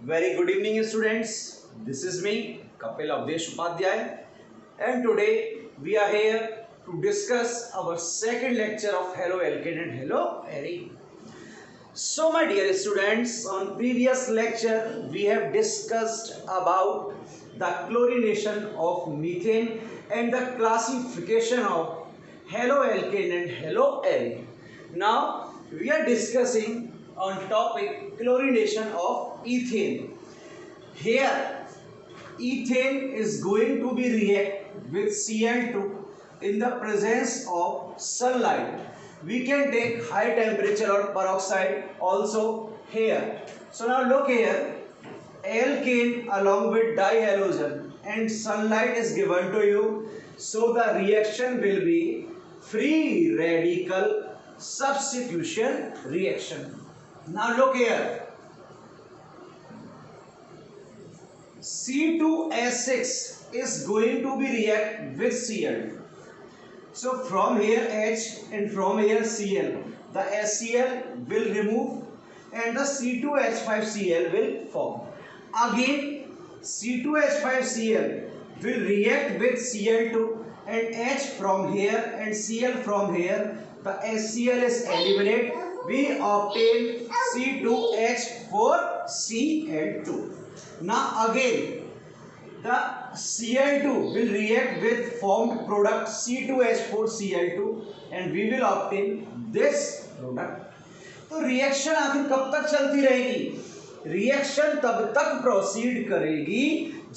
Very good evening, students. This is me, Kapil Avdesh Upadhyay, and today we are here to discuss our second lecture of Hello Alkane and Hello Arene. So, my dear students, on previous lecture we have discussed about the chlorination of methane and the classification of Hello Alkane and Hello Arene. Now we are discussing on topic chlorination of ethane. Here ethane is going to be react with Cl2 in the presence of sunlight. We can take high temperature or peroxide also here. So now look here, alkane along with dihalogen and sunlight is given to you. So the reaction will be free radical substitution reaction. Now look here, C2H6 is going to be react with Cl2. So from here H and from here Cl, the HCl will remove and the C2H5Cl will form. Again C2H5Cl will react with Cl2 and H from here and Cl from here. The HCl is eliminated. We obtain C2H4Cl2. Now again the Cl2 will react with formed product C2H4Cl2 and we will obtain this product. तो reaction आखिर कब तक चलती रहेगी? Reaction तब तक proceed करेगी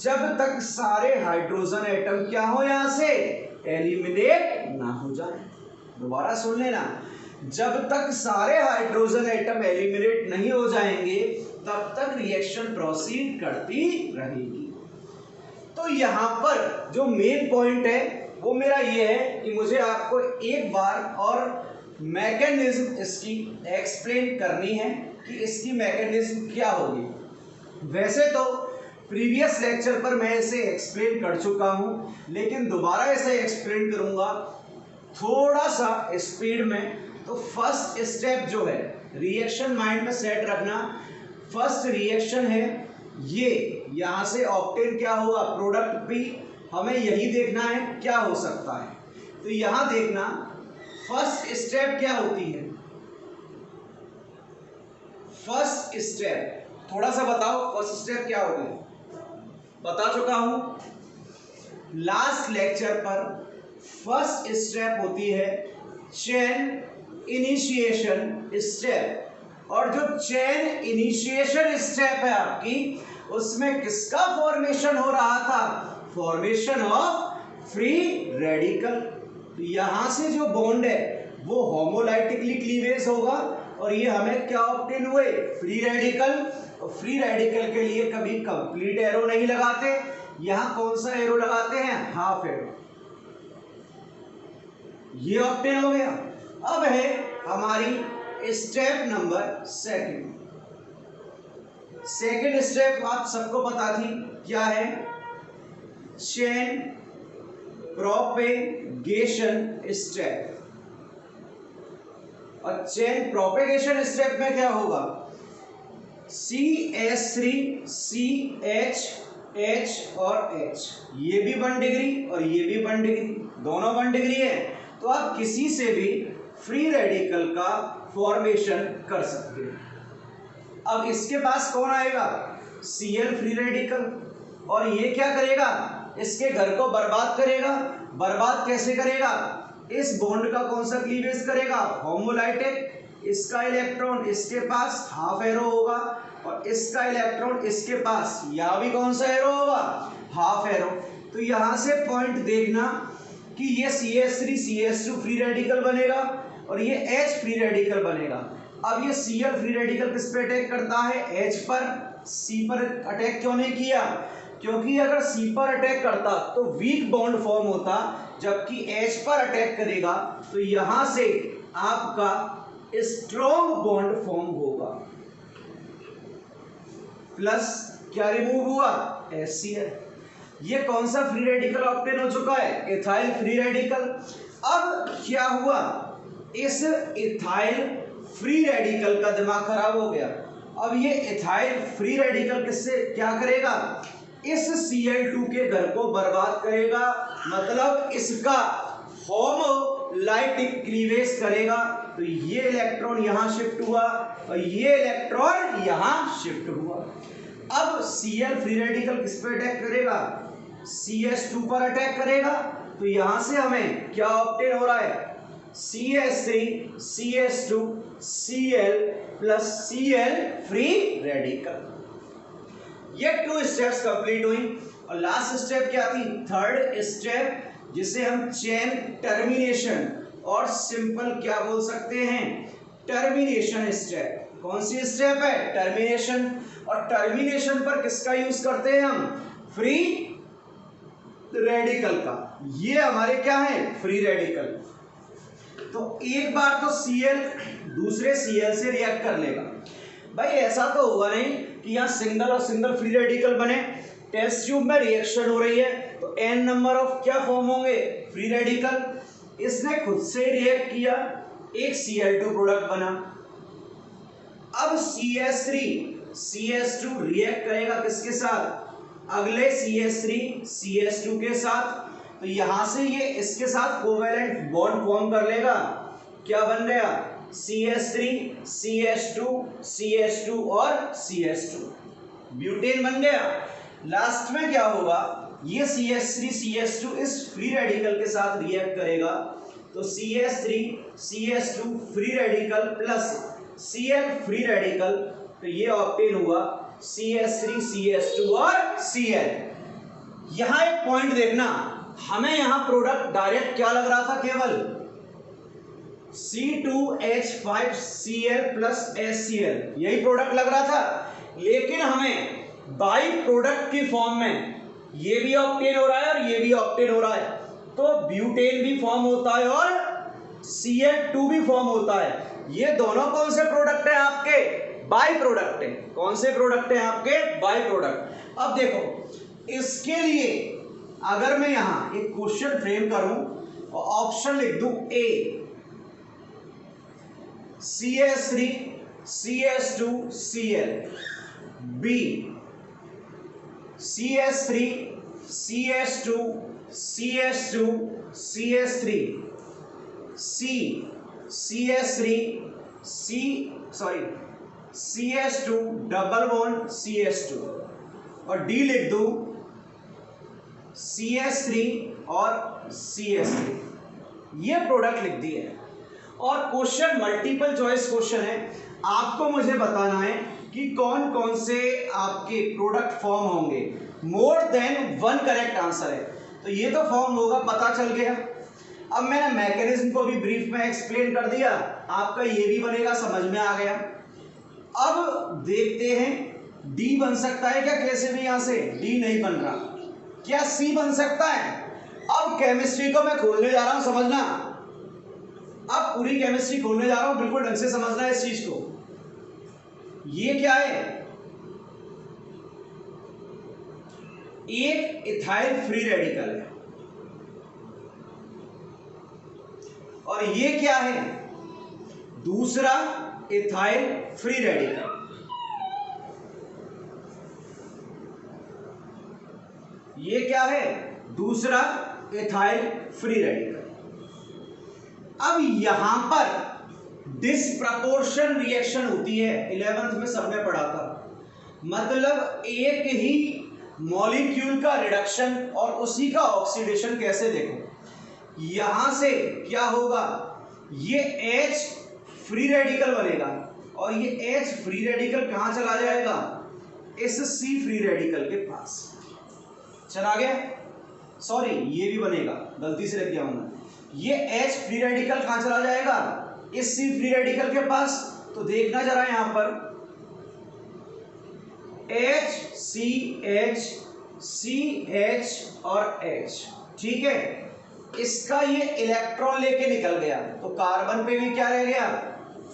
जब तक सारे हाइड्रोजन एटम क्या हो यहां से एलिमिनेट ना हो जाए. दोबारा सुन लेना, जब तक सारे हाइड्रोजन एटम एलिमिनेट नहीं हो जाएंगे तब तक रिएक्शन प्रोसीड करती रहेगी. तो यहाँ पर जो मेन पॉइंट है वो मेरा ये है कि मुझे आपको एक बार और मैकेनिज्म इसकी एक्सप्लेन करनी है कि इसकी मैकेनिज्म क्या होगी. वैसे तो प्रीवियस लेक्चर पर मैं इसे एक्सप्लेन कर चुका हूँ, लेकिन दोबारा इसे एक्सप्लेन करूँगा थोड़ा सा स्पीड में. तो फर्स्ट स्टेप जो है, रिएक्शन माइंड में सेट रखना, फर्स्ट रिएक्शन है ये, यहाँ से ऑप्टेन क्या होगा प्रोडक्ट भी, हमें यही देखना है क्या हो सकता है. तो यहाँ देखना फर्स्ट स्टेप क्या होती है. फर्स्ट स्टेप थोड़ा सा बताओ, फर्स्ट स्टेप क्या होगी. बता चुका हूं लास्ट लेक्चर पर. फर्स्ट स्टेप होती है चेन इनिशिएशन स्टेप, और जो चेन इनिशिएशन स्टेप है आपकी, उसमें किसका फॉर्मेशन हो रहा था? Formation of free radical. तो यहां से जो बॉन्ड है वो होमोलाइटिकली क्लीवेज होगा और ये हमें क्या ऑब्टेन हुए? Free radical. और फ्री रेडिकल के लिए कभी कंप्लीट एरो नहीं लगाते, यहां कौन सा एरो लगाते हैं? Half arrow. ये ऑब्टेन हो गया. अब है हमारी step number second. Second step आप सबको पता थी क्या है? Chain propagation step. और चेन प्रोपेगेशन स्टेप में क्या होगा? CH3 CH H और H, ये भी 1 डिग्री और ये भी 1 डिग्री, दोनों 1 डिग्री है. तो आप किसी से भी फ्री रेडिकल का फॉर्मेशन कर सकते हैं. अब इसके पास कौन आएगा? Cl free radical. और ये क्या करेगा? इसके घर को बर्बाद करेगा. बर्बाद कैसे करेगा? इस बॉन्ड का कौन सा क्लीवेज करेगा? होमोलाइटिक. इसका इलेक्ट्रॉन इसके पास हाफ एरो होगा और इसका इलेक्ट्रॉन इसके पास, यहाँ भी कौन सा एरो होगा? Half arrow. तो यहाँ से पॉइंट देखना कि ये CH3 CH2 फ्री रेडिकल बनेगा और ये H फ्री रेडिकल बनेगा. अब ये Cl फ्री रेडिकल किस पे अटैक करता है? H पर. C पर अटैक क्यों नहीं किया? क्योंकि अगर C पर अटैक करता तो वीक बॉन्ड फॉर्म होता, जबकि H पर अटैक करेगा तो यहां से आपका स्ट्रॉन्ग बॉन्ड फॉर्म होगा. प्लस क्या रिमूव हुआ? HCl. ये कौन सा फ्री रेडिकल ऑब्टेन हो चुका है? Ethyl free radical. अब क्या हुआ? इस इथाइल फ्री रेडिकल का दिमाग खराब हो गया. अब ये इथाइल फ्री रेडिकल किससे क्या करेगा, इस Cl2 के घर को बर्बाद करेगा, मतलब इसका होमोलाइटिक क्लीवेज करेगा। तो ये इलेक्ट्रॉन यहां शिफ्ट हुआ और ये इलेक्ट्रॉन यहां शिफ्ट हुआ। अब Cl फ्री रेडिकल किस पर अटैक करेगा, CH2 पर अटैक करेगा। तो यहां से हमें क्या ऑब्टेन हो रहा है, CH3 CH2 Cl plus Cl free radical. ये 2 स्टेप्स कंप्लीट हुई और लास्ट स्टेप क्या थी, थर्ड स्टेप, जिसे हम चेन टर्मिनेशन और सिंपल क्या बोल सकते हैं, टर्मिनेशन स्टेप। कौन सी स्टेप है, टर्मिनेशन। और टर्मिनेशन पर किसका यूज करते हैं हम, फ्री रेडिकल का। ये हमारे क्या है, फ्री रेडिकल। तो एक बार तो Cl दूसरे Cl से रिएक्ट कर लेगा। भाई ऐसा तो होगा नहीं कि यहाँ सिंगल और सिंगल फ्री रेडिकल बने, टेस्ट ट्यूब में रिएक्शन हो रही है तो n नंबर ऑफ क्या फॉर्म होंगे, फ्री रेडिकल। इसने खुद से रिएक्ट किया, एक Cl2 प्रोडक्ट बना। अब CH3 CH2 रिएक्ट करेगा किसके साथ, अगले CH3 CH2 के साथ। तो यहां से ये इसके साथ कोवेलेंट बॉन्ड फॉर्म कर लेगा, क्या बन गया, CH3 CH2 CH2 और CH2, ब्यूटेन बन गया। लास्ट में क्या होगा, ये CH3 CH2 इस फ्री रेडिकल के साथ रिएक्ट करेगा तो CH3 CH2 free radical plus Cl free radical, तो ये ऑब्टेन हुआ CH3 CH2 और Cl। यहां एक पॉइंट देखना, हमें यहां प्रोडक्ट डायरेक्ट क्या लग रहा था, केवल C2H5Cl प्लस HCl, यही प्रोडक्ट लग रहा था। लेकिन हमें बाई प्रोडक्ट की फॉर्म में ये भी ऑब्टेन हो रहा है और ये भी ऑब्टेन हो रहा है, तो ब्यूटेन भी फॉर्म होता है और Cl2 भी फॉर्म होता है। ये दोनों कौन से प्रोडक्ट हैं आपके, बाई प्रोडक्ट है। कौन से प्रोडक्ट हैं आपके, बाई प्रोडक्ट। अब देखो इसके लिए अगर मैं यहां एक क्वेश्चन फ्रेम करूं और ऑप्शन लिख दूं ए, CH3 CH2 Cl, B CH3 CH2 CH2 CH3, C CH3 CH2 double bond CH2 और D लिख दूं CH3 और CH3। ये प्रोडक्ट लिख दी है और क्वेश्चन मल्टीपल चॉइस क्वेश्चन है। आपको मुझे बताना है कि कौन कौन से आपके प्रोडक्ट फॉर्म होंगे। More than one correct answer है, तो ये तो फॉर्म होगा, पता चल गया। अब मैंने मैकेनिज्म को भी ब्रीफ में एक्सप्लेन कर दिया, आपका ये भी बनेगा, समझ में आ गया। अब देखते हैं डी बन सकता है क्या, कैसे भी यहां से डी नहीं बन रहा, क्या सी बन सकता है। अब केमिस्ट्री को मैं खोलने जा रहा हूं, समझना, अब पूरी केमिस्ट्री खोलने जा रहा हूं, बिल्कुल ढंग से समझना है इस चीज को। ये क्या है, एक इथाइल फ्री रेडिकल है और ये क्या है, दूसरा इथाइल फ्री रेडिकल। ये क्या है, दूसरा इथाइल फ्री रेडिकल। अब यहां पर डिसप्रपोर्शन रिएक्शन होती है, 11th में सबने पढ़ा था। मतलब एक ही मॉलिक्यूल का रिडक्शन और उसी का ऑक्सीडेशन कैसे, देखो यहां से क्या होगा, ये H फ्री रेडिकल बनेगा और ये H फ्री रेडिकल कहां चला जाएगा, इस C फ्री रेडिकल के पास चला गया। सॉरी, ये भी बनेगा, गलती से लिख गया हूं, ये H फ्री रेडिकल कहां चला जाएगा, इस C फ्री रेडिकल के पास। तो देखना जरा यहां पर H C H C H और H, ठीक है, इसका ये इलेक्ट्रॉन लेके निकल गया, तो कार्बन पे भी क्या रह गया,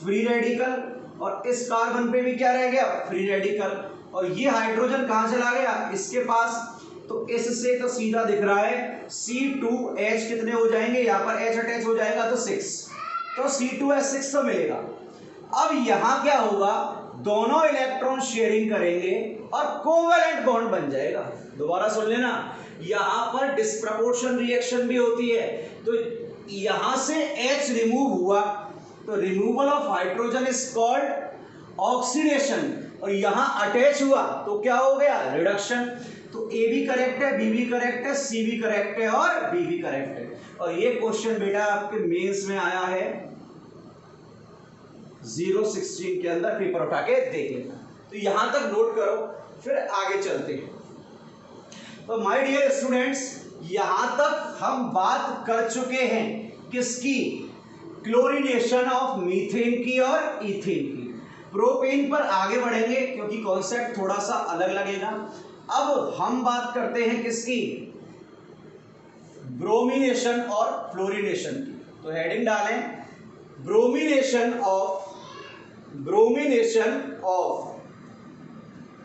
फ्री रेडिकल, और इस कार्बन पे भी क्या रह गया, फ्री रेडिकल, और ये हाइड्रोजन कहां चला गया, इसके पास। तो इससे तो सीधा दिख रहा है C2H कितने हो जाएंगे, यहां पर H अटैच हो जाएगा तो 6, तो C2H6 तो मिलेगा। अब यहां क्या होगा, दोनों इलेक्ट्रॉन शेयरिंग करेंगे और कोवेलेंट बॉन्ड बन जाएगा। दोबारा सुन लेना, यहां पर डिस्प्रपोर्शन रिएक्शन भी होती है। तो यहां से H रिमूव हुआ तो removal of hydrogen is called oxidation, और यहां अटैच हुआ तो क्या हो गया, रिडक्शन। तो ए भी करेक्ट है, बी भी करेक्ट है, सी भी करेक्ट है और डी भी करेक्ट है। और ये क्वेश्चन बेटा आपके मेंस में आया है 016 के अंदर, पेपर उठा के देख लेना। तो यहां तक नोट करो, फिर आगे चलते हैं। तो माय डियर स्टूडेंट्स, यहां तक हम बात कर चुके हैं किसकी, क्लोरीनेशन ऑफ मीथेन की और इथेन की। प्रोपेन पर आगे बढ़ेंगे क्योंकि कॉन्सेप्ट थोड़ा सा अलग लगेगा। अब हम बात करते हैं किसकी, ब्रोमिनेशन और फ्लोरिनेशन की। तो हेडिंग डालें, bromination of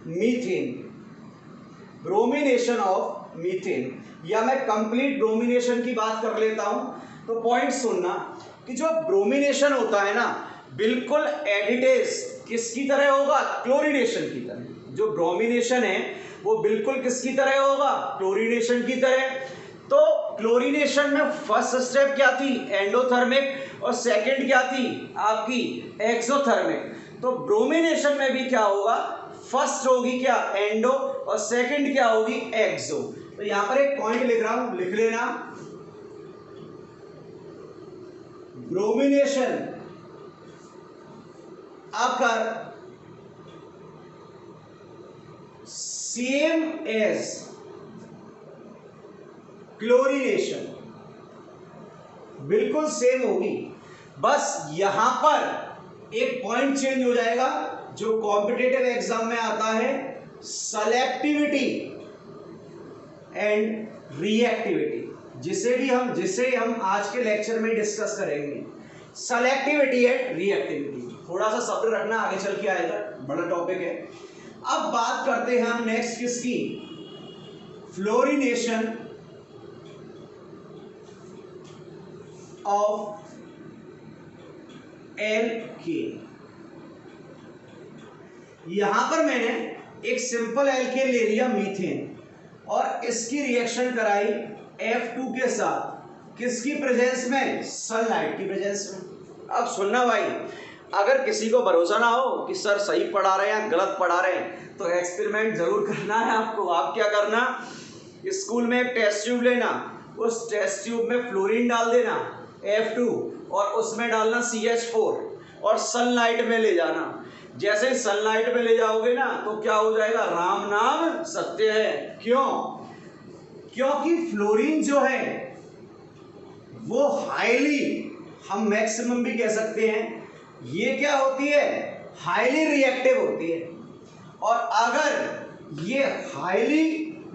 methane, bromination of methane, या मैं कंप्लीट ब्रोमिनेशन की बात कर लेता हूं। तो पॉइंट सुनना कि जो ब्रोमिनेशन होता है ना, बिल्कुल एडिटेज किसकी तरह होगा, क्लोरीनेशन की तरह। जो ब्रोमिनेशन है वो बिल्कुल किसकी तरह होगा, क्लोरीनेशन की तरह। तो क्लोरीनेशन में फर्स्ट स्टेप क्या थी, एंडोथर्मिक, और सेकंड क्या थी आपकी एक्सोथर्मिक। तो ब्रोमिनेशन में भी क्या होगा, फर्स्ट होगी क्या, एंडो, और सेकंड क्या होगी, एक्सो। तो यहां पर एक पॉइंट लिख रहा हूं, लिख लेना, ब्रोमिनेशन अकर सेम एज क्लोरीनेशन, बिल्कुल सेम होगी, बस यहां पर एक पॉइंट चेंज हो जाएगा जो कॉम्पिटिटिव एग्जाम में आता है, सेलेक्टिविटी एंड रिएक्टिविटी, जिसे हम आज के लेक्चर में डिस्कस करेंगे, सेलेक्टिविटी एंड रिएक्टिविटी। थोड़ा सा शब्द रखना, आगे चल के आएगा, बड़ा टॉपिक है। अब बात करते हैं हम नेक्स्ट किसकी, फ्लोरिनेशन ऑफ एल्केन। यहां पर मैंने एक सिंपल एल्केन ले लिया मीथेन, और इसकी रिएक्शन कराई F2 के साथ, किसकी प्रेजेंस में, सनलाइट की प्रेजेंस में। अब सुनना भाई, अगर किसी को भरोसा ना हो कि सर सही पढ़ा रहे हैं या गलत पढ़ा रहे हैं, तो एक्सपेरिमेंट जरूर करना है आपको। आप क्या करना, स्कूल में एक टेस्ट ट्यूब लेना, उस टेस्ट ट्यूब में फ्लोरीन डाल देना F2, और उसमें डालना CH4, और सनलाइट में ले जाना। जैसे ही सनलाइट में ले जाओगे ना, तो क्या हो जाएगा, राम नाम सत्य है। क्यों, क्योंकि फ्लोरीन जो है वो हाईली, हम मैक्सिमम भी कह सकते हैं, ये क्या होती है, हाईली रिएक्टिव होती है। और अगर ये हाईली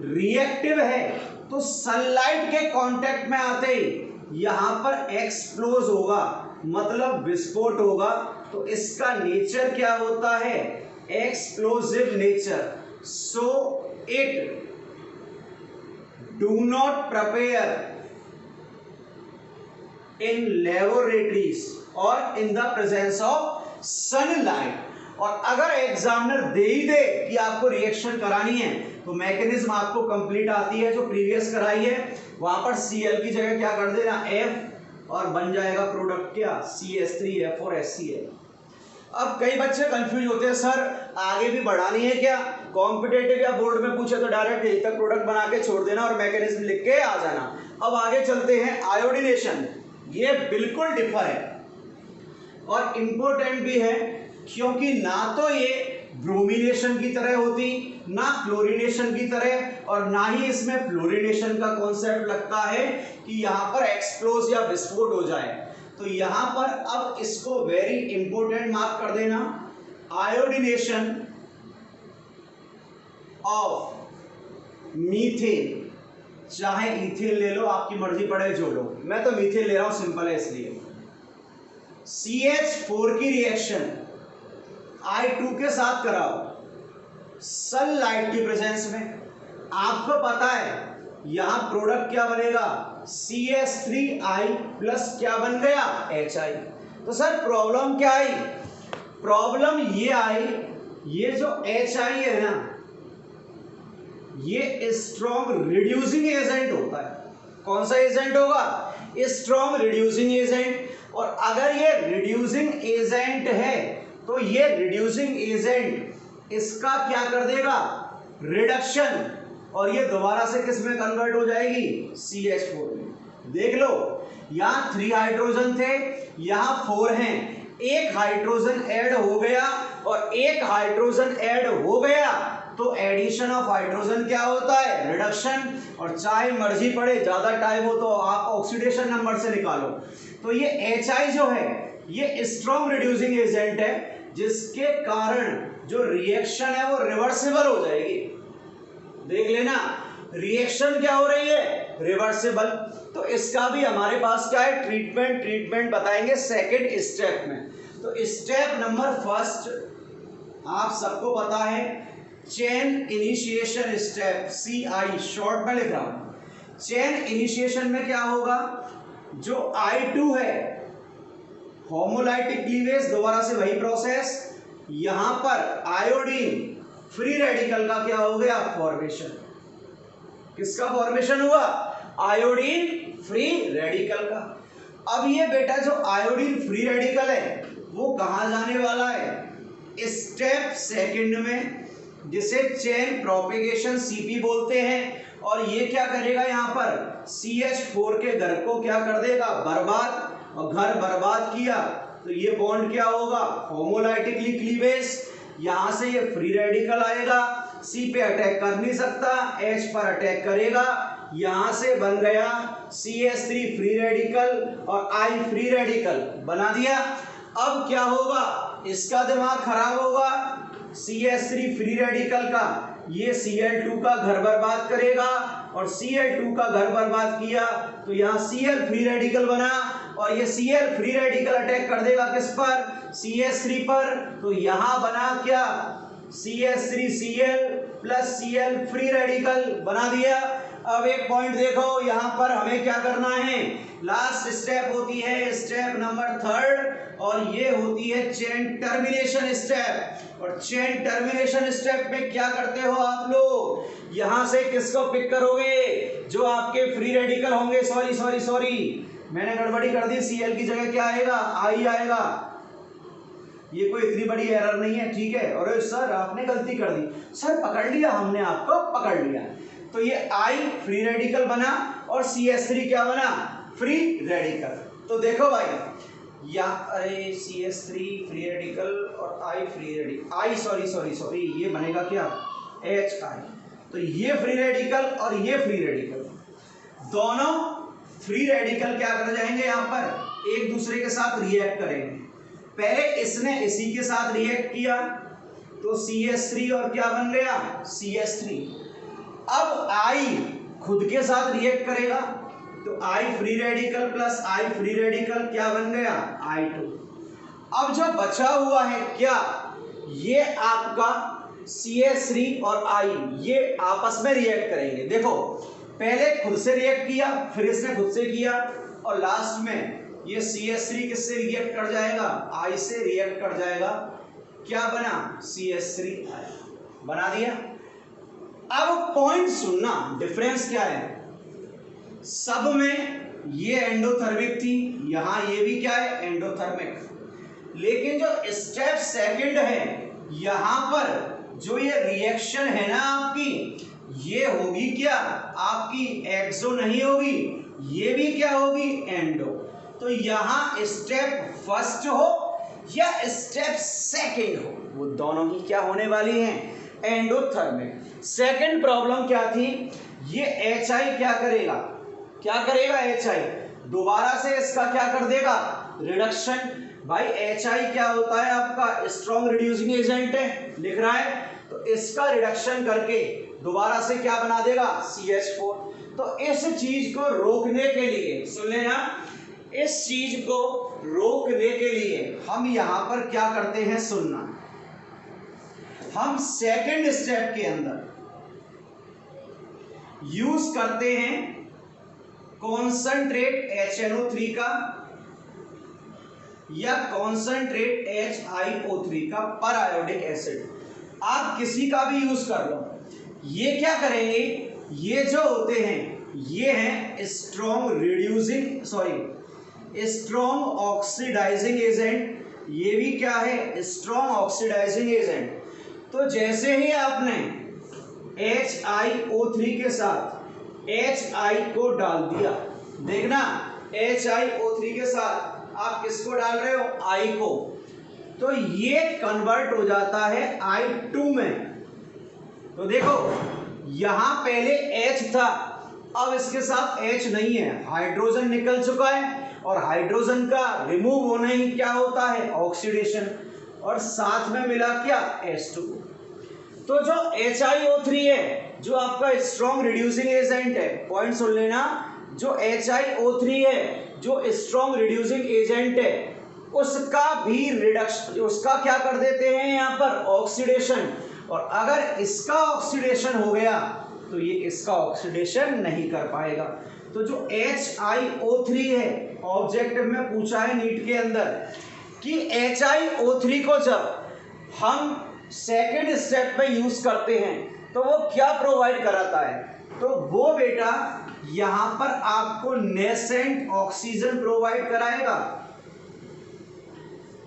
रिएक्टिव है तो सनलाइट के कांटेक्ट में आते ही यहां पर एक्सप्लोज होगा, मतलब विस्फोट होगा। तो इसका नेचर क्या होता है, explosive nature. So it do not prepare in laboratories और in the presence of sunlight. और अगर एग्जामिनर दे ही दे कि आपको रिएक्शन करानी है, तो मैकेनिज्म आपको कंप्लीट आती है जो प्रीवियस कराई है। वहां पर Cl की जगह क्या कर देना, F, और बन जाएगा प्रोडक्ट क्या, CH3F4HCl। अब कई बच्चे कंफ्यूज होते हैं, सर आगे भी बढ़ानी है क्या, कॉम्पिटेटिव या बोर्ड में पूछे तो डायरेक्ट यही तक प्रोडक्ट बना के छोड़ देना और मैकेनिज्म लिख के आ जाना। अब आगे चलते हैं, आयोडीनेशन, ये बिल्कुल डिफर है और इंपॉर्टेंट भी है, क्योंकि ना तो ये ब्रोमिनेशन की तरह होती, ना क्लोरीनेशन की तरह, और ना ही इसमें फ्लोरिनेशन का कॉन्सेप्ट लगता है कि यहां पर एक्सप्लोज या विस्फोट हो जाए। तो यहां पर अब इसको वेरी इंपॉर्टेंट मार्क कर देना, आयोडीनेशन ऑफ मीथेन, चाहे इथेन ले लो, आपकी मर्जी पड़े जो लो, मैं तो मीथेन ले रहा हूं, सिंपल है इसलिए। CH4 की रिएक्शन I2 के साथ कराओ सनलाइट की प्रेजेंस में, आपको पता है यहां प्रोडक्ट क्या बनेगा, CH3I प्लस क्या बन गया, HI। तो सर प्रॉब्लम क्या आई, प्रॉब्लम ये आई, ये जो HI है ना, ये स्ट्रॉन्ग रिड्यूसिंग एजेंट होता है। कौन सा एजेंट होगा? Strong reducing agent. और अगर ये रिड्यूसिंग एजेंट है तो ये रिड्यूसिंग एजेंट इसका क्या कर देगा? रिडक्शन, और ये दोबारा से किस में कन्वर्ट हो जाएगी? CH4 में। देख लो, यहाँ 3 हाइड्रोजन थे, यहाँ 4 हैं, एक हाइड्रोजन ऐड हो गया और एक हाइड्रोजन ऐड हो गया तो एडिशन ऑफ हाइड्रोजन क्या होता है? रिडक्शन। और चाहे मर्जी पड़े, ज्यादा टाइम हो तो आप ऑक्सीडेशन नंबर से निकालो। तो ये HI जो है ये स्ट्रॉन्ग रिड्यूसिंग एजेंट है, जिसके कारण जो रिएक्शन है वो रिवर्सिबल हो जाएगी। देख लेना, रिएक्शन क्या हो रही है? रिवर्सिबल। तो इसका भी हमारे पास क्या है? ट्रीटमेंट बताएंगे सेकंड स्टेप में। तो स्टेप नंबर फर्स्ट आप सबको पता है, chain initiation step, CI short में लिख रहा हूं। चेन इनिशिएशन में क्या होगा? जो I2 है, होमोलाइटिक क्लीवेज, दोबारा से वही प्रोसेस, यहां पर आयोडीन फ्री रेडिकल का क्या हो गया? फॉर्मेशन। किसका फॉर्मेशन हुआ? आयोडीन फ्री रेडिकल का। अब ये बेटा जो आयोडीन फ्री रेडिकल है वो कहां जाने वाला है? स्टेप सेकंड में, जिसे चेन प्रोपेगेशन CP बोलते हैं। और ये क्या करेगा? यहाँ पर CH4 के घर को क्या कर देगा? बर्बाद। और घर बर्बाद किया तो ये बॉन्ड क्या होगा? होमोलाइटिकली क्लीवेज। यहां से ये फ्री रेडिकल आएगा, C पे अटैक कर नहीं सकता, H पर अटैक करेगा, यहां से बन गया CH3 फ्री रेडिकल और I फ्री रेडिकल बना दिया। अब क्या होगा? इसका दिमाग खराब होगा, CH3 फ्री रेडिकल का ये Cl2 का घर बर्बाद करेगा, और Cl2 का घर बर्बाद किया तो यहाँ Cl फ्री रेडिकल बना, और ये Cl फ्री रेडिकल अटैक कर देगा किस पर? CH3 पर। तो यहाँ बना क्या? CH3Cl plus Cl free radical बना दिया। अब एक पॉइंट देखो, यहाँ पर हमें क्या करना है? लास्ट स्टेप होती है स्टेप नंबर थर्ड, और ये होती है चेन टर्मिनेशन स्टेप। और चेन टर्मिनेशन स्टेप में क्या करते हो आप लोग? यहां से किसको पिक करोगे? जो आपके फ्री रेडिकल होंगे। सॉरी मैंने गड़बड़ी कर दी, Cl की जगह क्या आएगा? I आएगा। ये कोई इतनी बड़ी एरर नहीं है, ठीक है। और सर आपने गलती कर दी। सर पकड़ लिया, हमने आपको पकड़ लिया। तो ये I फ्री रेडिकल बना और CH3 क्या बना? Free radical. तो देखो भाई, या CH3 फ्री रेडिकल और I फ्री रेडिकल, सॉरी ये बनेगा क्या? HI। तो ये फ्री रेडिकल और ये फ्री रेडिकल, दोनों फ्री रेडिकल क्या कर जाएंगे? यहाँ पर एक दूसरे के साथ रिएक्ट करेंगे। पहले इसने इसी के साथ रिएक्ट किया तो CH3 और क्या बन गया? CH3। अब I खुद के साथ रिएक्ट करेगा तो I free radical plus I free radical क्या बन गया? I2। अब जो बचा हुआ है क्या? ये आपका CH3 और I ये आपस में रिएक्ट करेंगे। देखो, पहले खुद से रिएक्ट किया, फिर इसने खुद से किया, और लास्ट में ये CH3 किससे रिएक्ट कर जाएगा? I से रिएक्ट कर जाएगा। क्या बना? CH3I बना दिया। अब पॉइंट सुनना, डिफरेंस क्या है? सब में ये एंडोथर्मिक थी, यहां ये भी क्या है? एंडोथर्मिक। लेकिन जो स्टेप सेकंड है, यहां पर जो ये रिएक्शन है ना आपकी, ये होगी क्या? आपकी एक्सो नहीं होगी, ये भी क्या होगी? एंडो। तो यहां स्टेप फर्स्ट हो या स्टेप सेकंड हो, वो दोनों की क्या होने वाली है? एंडोथर्मिक। सेकंड प्रॉब्लम क्या थी? ये HI क्या करेगा? HI दोबारा से इसका क्या कर देगा? रिडक्शन। भाई HI क्या होता है? आपका स्ट्रॉन्ग रिड्यूसिंग एजेंट है, लिख रहा है, तो इसका रिडक्शन करके दोबारा से क्या बना देगा? CH4। तो इस चीज को रोकने के लिए, सुन लेना, इस चीज को रोकने के लिए हम यहां पर क्या करते हैं? सुनना, हम सेकंड स्टेप के अंदर यूज करते हैं कॉन्संट्रेट HNO3 का, या कॉन्सेंट्रेट HiO3 का पर आयोडिक एसिड, आप किसी का भी यूज कर लो। ये क्या करेंगे, ये जो होते हैं ये हैं स्ट्रॉन्ग ऑक्सीडाइजिंग एजेंट, ये भी क्या है, स्ट्रॉन्ग ऑक्सीडाइजिंग एजेंट। तो जैसे ही आपने HiO3 के साथ HI को डाल दिया, देखना HiO3 के साथ आप किसको डाल रहे हो, I को, तो ये कन्वर्ट हो जाता है I2 में। तो देखो यहां पहले H था, अब इसके साथ H नहीं है, हाइड्रोजन निकल चुका है, और हाइड्रोजन का रिमूव होना ही क्या होता है, ऑक्सीडेशन, और साथ में मिला क्या, H2। तो जो HiO3 है जो आपका स्ट्रॉन्ग रिड्यूसिंग एजेंट है, पॉइंट सुन लेना, जो HiO3 है जो स्ट्रॉन्ग रिड्यूसिंग एजेंट है, उसका भी रिडक्शन, उसका क्या कर देते हैं यहाँ पर, ऑक्सीडेशन। और अगर इसका ऑक्सीडेशन हो गया तो ये इसका ऑक्सीडेशन नहीं कर पाएगा। तो जो HiO3 है, ऑब्जेक्टिव में पूछा है नीट के अंदर कि HiO3 को जब हम सेकेंड स्टेप में यूज करते हैं तो वो क्या प्रोवाइड कराता है, तो वो बेटा यहां पर आपको नेसेंट ऑक्सीजन प्रोवाइड कराएगा।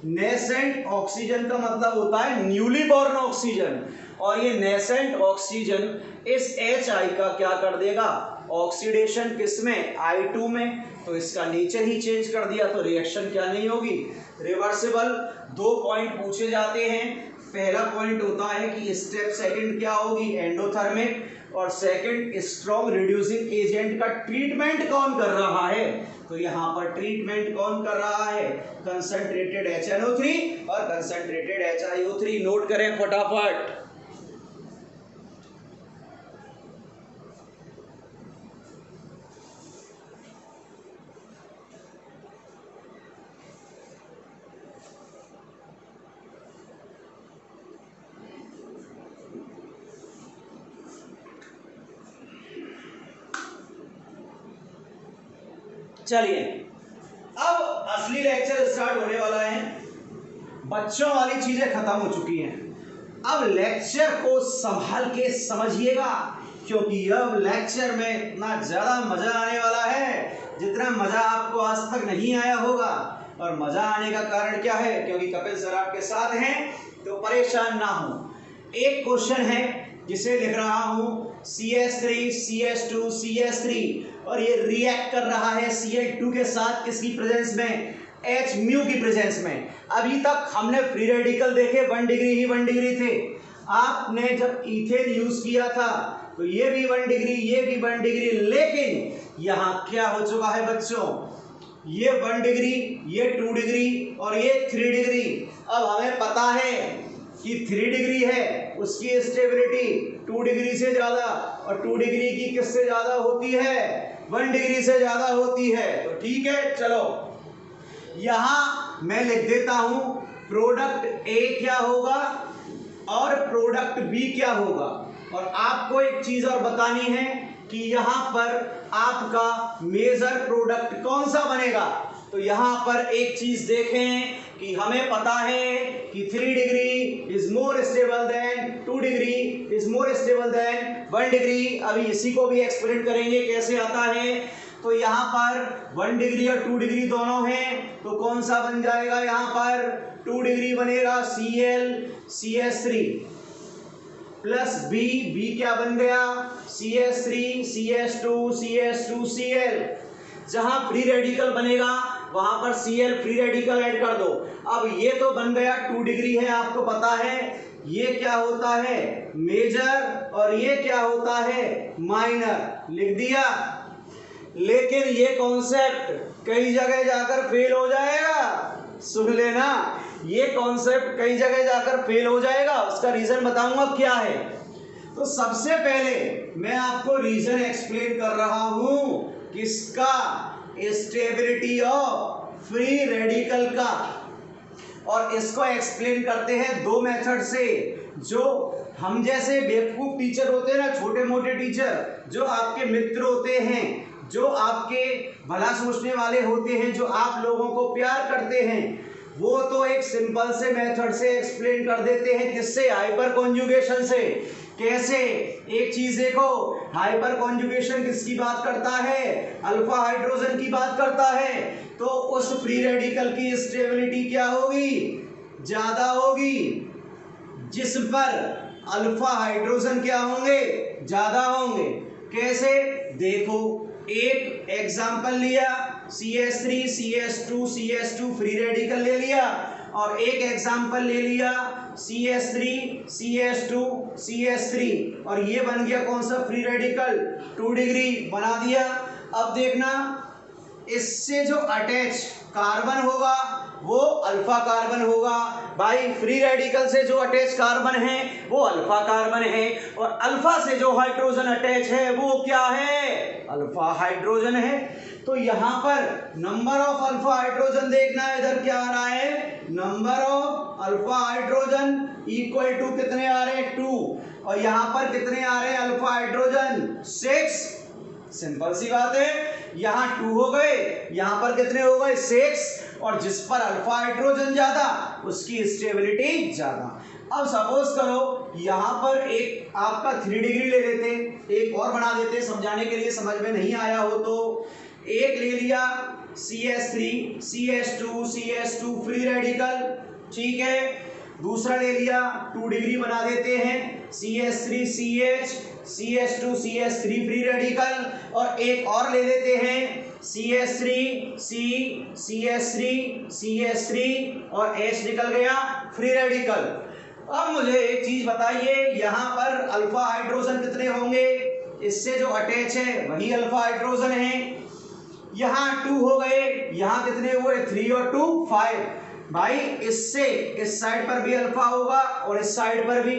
नेसेंट ऑक्सीजन का मतलब होता है न्यूली बॉर्न ऑक्सीजन, और ये नेसेंट ऑक्सीजन इस HI का क्या कर देगा, ऑक्सीडेशन किसमें, I2 में। तो इसका नेचर ही चेंज कर दिया, तो रिएक्शन क्या नहीं होगी, रिवर्सिबल। 2 पॉइंट पूछे जाते हैं, पहला पॉइंट होता है कि स्टेप सेकंड क्या होगी, एंडोथर्मिक, और सेकंड स्ट्रॉन्ग रिड्यूसिंग एजेंट का ट्रीटमेंट कौन कर रहा है, तो यहाँ पर ट्रीटमेंट कौन कर रहा है, कंसंट्रेटेड HNO3 और कंसंट्रेटेड HiO3। नोट करें फटाफट। चलिए अब असली लेक्चर स्टार्ट होने वाला है। बच्चों वाली चीजें खत्म हो चुकी हैं, अब लेक्चर को संभाल के समझिएगा, क्योंकि अब लेक्चर में इतना ज्यादा मजा आने वाला है जितना मजा आपको आज तक नहीं आया होगा। और मजा आने का कारण क्या है, क्योंकि कपिल सर आपके साथ हैं, तो परेशान ना हो। एक क्वेश्चन है जिसे लिख रहा हूं, CH3 CH2 CH3, और ये रिएक्ट कर रहा है Cl2 के साथ, किसकी प्रेजेंस में, H म्यू की प्रेजेंस में। अभी तक हमने फ्री रेडिकल देखे 1 डिग्री ही 1 डिग्री थे। आपने जब इथेन यूज किया था तो ये भी 1 डिग्री, ये भी 1 डिग्री, लेकिन यहाँ क्या हो चुका है बच्चों, ये 1 डिग्री, ये 2 डिग्री और ये 3 डिग्री। अब हमें पता है कि 3 डिग्री है उसकी स्टेबिलिटी 2 डिग्री से ज्यादा, और 2 डिग्री की किससे ज्यादा होती है, 1 डिग्री से ज्यादा होती है। तो ठीक है, चलो यहां मैं लिख देता हूं प्रोडक्ट A क्या होगा और प्रोडक्ट B क्या होगा। और आपको एक चीज और बतानी है कि यहां पर आपका मेजर प्रोडक्ट कौन सा बनेगा। तो यहां पर एक चीज देखें कि हमें पता है कि 3 degree is more stable then 2 degree is more stable then 1 degree. अभी इसी को भी एक्सप्लेन करेंगे कैसे आता है। तो यहाँ पर 1 डिग्री और 2 डिग्री दोनों हैं, तो कौन सा बन जाएगा, यहाँ पर 2 डिग्री बनेगा Cl CH3 प्लस B क्या बन गया, CH3 CH2 CH2 Cl। जहां फ्री रेडिकल बनेगा वहां पर Cl फ्री रेडिकल ऐड कर दो। अब ये तो बन गया 2 डिग्री है, आपको पता है ये क्या होता है, मेजर, और ये क्या होता है, माइनर, लिख दिया। लेकिन ये कॉन्सेप्ट कई जगह जाकर फेल हो जाएगा, सुन लेना, ये कॉन्सेप्ट कई जगह जाकर फेल हो जाएगा। उसका रीजन बताऊंगा क्या है। तो सबसे पहले मैं आपको रीजन एक्सप्लेन कर रहा हूं किसका, स्टेबिलिटी ऑफ फ्री रेडिकल का। और इसको एक्सप्लेन करते हैं 2 मेथड से। जो हम जैसे बेवकूफ टीचर होते हैं ना, छोटे मोटे टीचर, जो आपके मित्र होते हैं, जो आपके भला सोचने वाले होते हैं, जो आप लोगों को प्यार करते हैं, वो तो एक सिंपल से मेथड से एक्सप्लेन कर देते हैं, किससे, हाइपर कॉन्जुगेशन से। कैसे, एक चीज देखो, हाइपर कॉन्जुगेशन किसकी बात करता है, अल्फा हाइड्रोजन की बात करता है, तो उस फ्री रेडिकल की स्टेबिलिटी क्या होगी, ज्यादा होगी, जिस पर अल्फा हाइड्रोजन क्या होंगे, ज्यादा होंगे। कैसे, देखो एक एग्जांपल लिया, CH3 CH2 CH2 free radical ले लिया, और एक एग्जांपल ले लिया CH3 CH2 CH3, और ये बन गया कौन सा फ्री रेडिकल, 2 डिग्री बना दिया। अब देखना, इससे जो अटैच कार्बन होगा वो अल्फा कार्बन होगा। भाई फ्री रेडिकल से जो अटैच कार्बन है वो अल्फा कार्बन है, और अल्फा से जो हाइड्रोजन अटैच है वो क्या है, अल्फा हाइड्रोजन है। तो यहाँ पर नंबर ऑफ अल्फा हाइड्रोजन देखना है, इधर क्या आ रहा है, number of alpha hydrogen equal to कितने आ रहे हैं, 2, और यहाँ पर कितने आ रहे हैं अल्फा हाइड्रोजन, 6। सिंपल सी बात है, यहाँ 2 हो गए, यहाँ पर कितने हो गए, 6, और जिस पर अल्फा हाइड्रोजन ज्यादा उसकी स्टेबिलिटी ज्यादा। अब सपोज करो यहाँ पर एक आपका 3 डिग्री ले लेते, एक और बना देते समझाने के लिए, समझ में नहीं आया हो तो। एक ले लिया CH3 CH2 CH2 free radical, ठीक है। दूसरा ले लिया 2 डिग्री बना देते हैं, CH3 CH CH2 CH3 free radical, और एक और ले लेते हैं CH3 C CH3 CH3 और H निकल गया फ्री रेडिकल। अब मुझे एक चीज बताइए, यहाँ पर अल्फा हाइड्रोजन कितने होंगे, इससे जो अटैच है वही अल्फा हाइड्रोजन है। यहाँ 2 हो गए, यहाँ कितने हुए, 3 और 2 5। भाई इससे इस साइड पर भी अल्फा होगा और इस साइड पर भी।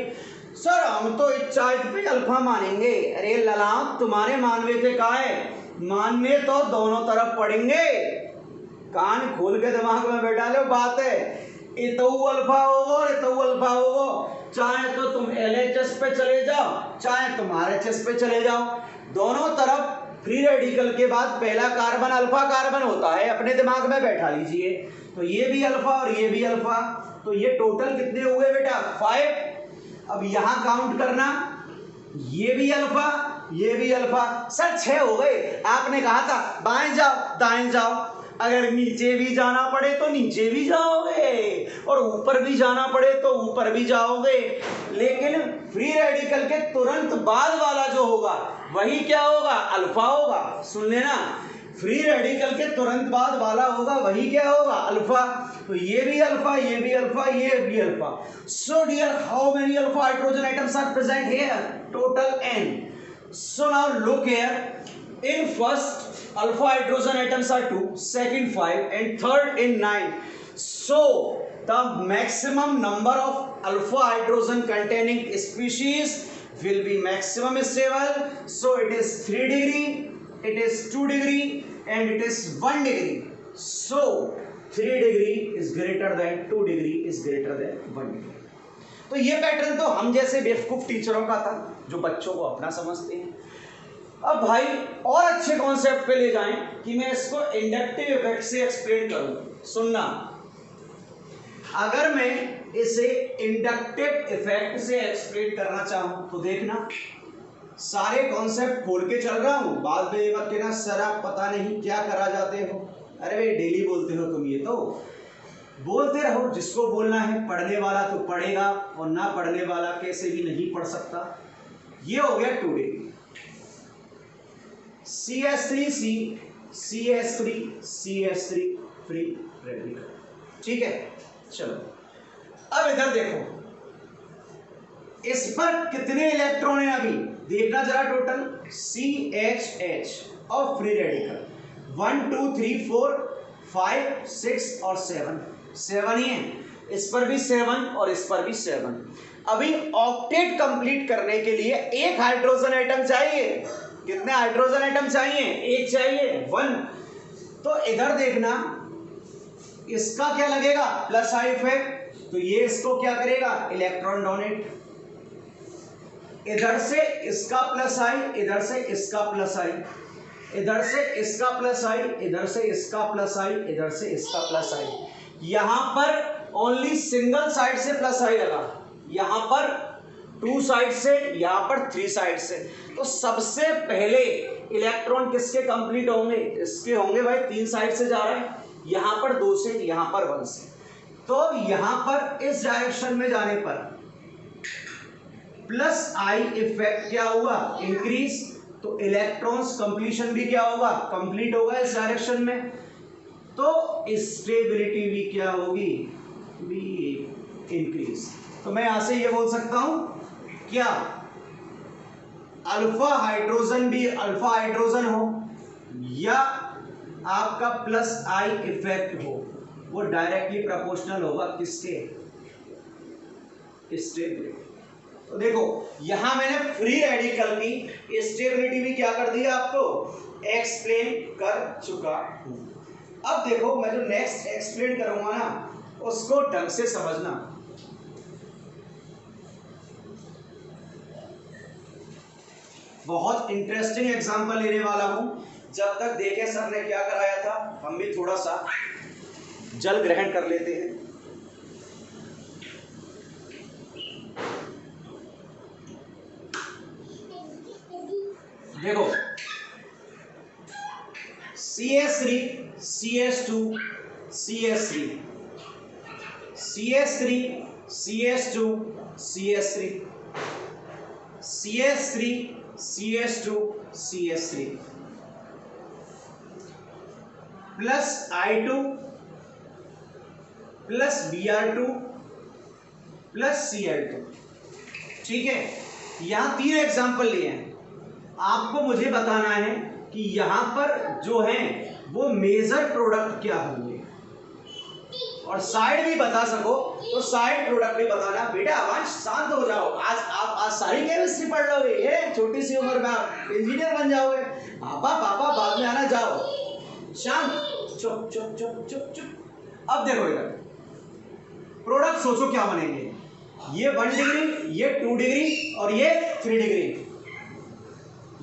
सर हम तो इस साइड पे अल्फा मानेंगे, अरे ललाम तुम्हारे मानवे थे का है, मानने तो दोनों तरफ पड़ेंगे, कान खोल के दिमाग में बैठा लो, बात है इतो अल्फा होगा और इतो अल्फा होगा, चाहे तो तुम LHS पे चले जाओ चाहे तुम RHS पे चले जाओ, दोनों तरफ फ्री रेडिकल के बाद पहला कार्बन अल्फा कार्बन होता है, अपने दिमाग में बैठा लीजिए। तो ये भी अल्फा और ये भी अल्फा, तो ये टोटल कितने हुए बेटा, 5। अब यहां काउंट करना, ये भी अल्फा ये भी अल्फा, सर 6 हो गए। आपने कहा था बाएं जाओ दाएं जाओ, अगर नीचे भी जाना पड़े तो नीचे भी जाओगे और ऊपर भी जाना पड़े तो ऊपर भी जाओगे, लेकिन फ्री रेडिकल के तुरंत बाद वाला जो होगा वही क्या होगा, अल्फा होगा। सुन लेना, फ्री रेडिकल के तुरंत बाद वाला होगा वही क्या होगा, अल्फा। तो ये भी अल्फा ये भी अल्फा ये भी alpha. So dear, how many alpha hydrogen items are present here, total n। So now look here, in first alpha hydrogen atoms are 2, second 5 and third in 9. So the maximum number of alpha hydrogen containing species will be maximum stable. So it is 3 degree, it is 2 degree and it is 1 degree. So 3 degree is greater than 2 degree is greater than 1 degree. तो ये pattern तो हम जैसे बेवकूफ टीचरों का था जो बच्चों को अपना समझते हैं। अब भाई और अच्छे कॉन्सेप्ट पे ले जाएं कि मैं इसको इंडक्टिव इफेक्ट से एक्सप्लेन करूं। सुनना, अगर मैं इसे इंडक्टिव इफेक्ट से एक्सप्लेन करना चाहूं तो देखना, सारे कॉन्सेप्ट खोल के चल रहा हूं, बाद में ये मत कहना सर आप पता नहीं क्या करा जाते हो। अरे भाई डेली बोलते हो तुम, ये तो बोलते रहो, जिसको बोलना है, पढ़ने वाला तो पढ़ेगा और ना पढ़ने वाला कैसे भी नहीं पढ़ सकता। ये हो गया 2 degree, CH3C CH3 CH3 free radical, ठीक है। चलो अब इधर देखो, इस पर कितने इलेक्ट्रॉन हैं अभी देखना जरा, टोटल CHH और फ्री रेडिकल 1 2 3 4 5 6 और 7 ही है, इस पर भी 7 और इस पर भी 7। अभी ऑक्टेट कंप्लीट करने के लिए एक हाइड्रोजन एटम चाहिए। कितने हाइड्रोजन एटम चाहिए, एक चाहिए, 1। तो इधर देखना, इसका क्या लगेगा, प्लस आई इफेक्ट, तो ये इसको क्या करेगा, इलेक्ट्रॉन डोनेट। इधर से इसका प्लस आई, इधर से इसका प्लस आई, इधर से इसका प्लस आई, इधर से इसका प्लस आई, इधर से इसका प्लस आई। यहां पर ओनली सिंगल साइड से प्लस आई लगा, यहां पर 2 साइड से, यहां पर 3 साइड से। तो सबसे पहले इलेक्ट्रॉन किसके कंप्लीट होंगे? इसके होंगे भाई, 3 साइड से जा रहे हैं, यहां पर 2 से, यहां पर 1 से। तो यहां पर इस डायरेक्शन में जाने पर प्लस आई इफेक्ट क्या हुआ? इंक्रीज। तो इलेक्ट्रॉन्स कंप्लीशन भी क्या होगा? कंप्लीट होगा इस डायरेक्शन में। तो स्टेबिलिटी भी क्या होगी? भी इंक्रीज। तो मैं यहां से ये बोल सकता हूं, क्या अल्फा हाइड्रोजन भी अल्फा हाइड्रोजन हो या आपका प्लस आई इफेक्ट हो, वो डायरेक्टली प्रोपोर्शनल होगा किसके? स्टेबिलिटी। तो देखो यहां मैंने फ्री रेडिकल की स्टेबिलिटी भी क्या कर दिया, आपको एक्सप्लेन कर चुका हूं। अब देखो मैं जो नेक्स्ट एक्सप्लेन करूंगा ना, उसको ढंग से समझना। बहुत इंटरेस्टिंग एग्जांपल लेने वाला हूं। जब तक देखे सर ने क्या कराया था, हम भी थोड़ा सा जल ग्रहण कर लेते हैं। देखो CH3 CH2 CH3 CH3 CH2 CH3 CH3 CH2 CH3 plus I2 plus Br2 plus Cl2। ठीक है, यहां 3 एग्जांपल लिए हैं। आपको मुझे बताना है कि यहां पर जो है वो मेजर प्रोडक्ट क्या होंगे, और साइड भी बता सको तो साइड प्रोडक्ट भी बताना। बेटा आवाज शांत हो जाओ, आज सारी केमिस्ट्री पढ़ लोगे, ये छोटी सी उम्र में आप इंजीनियर बन जाओगे। पापा पापा बाद में आना, जाओ शांत, चुप चुप चुप चुप चुप। अब देखो इधर प्रोडक्ट सोचो क्या बनेंगे। ये 1 डिग्री, ये 2 डिग्री और ये 3 डिग्री।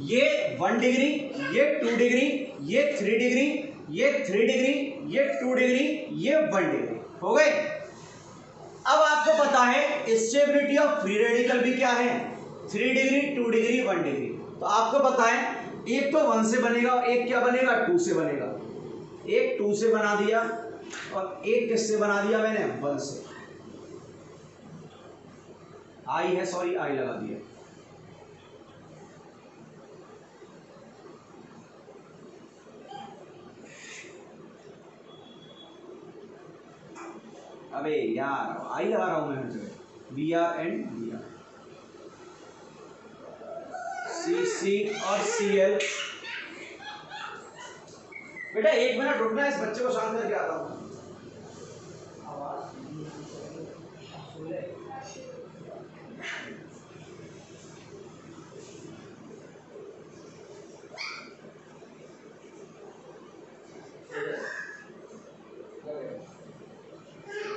ये 1 डिग्री, ये 2 डिग्री, ये 3 डिग्री, ये 3 डिग्री, ये 2 डिग्री, ये 1 डिग्री। हो गए। अब आपको पता है स्टेबिलिटी ऑफ फ्री रेडिकल भी क्या है? 3 डिग्री, 2 डिग्री, 1 डिग्री। तो आपको पता है एक तो 1 से बनेगा और एक क्या बनेगा? 2 से बनेगा। एक 2 से बना दिया और एक किससे बना दिया मैंने? 1 से। आई है, सॉरी आई लगा दिया। अबे यार आई लगा रहा हूं मैं हर जगह। Br एंड Br, CC और Cl। बेटा 1 मिनट रुकना, इस बच्चे को शांत करके आता हूं।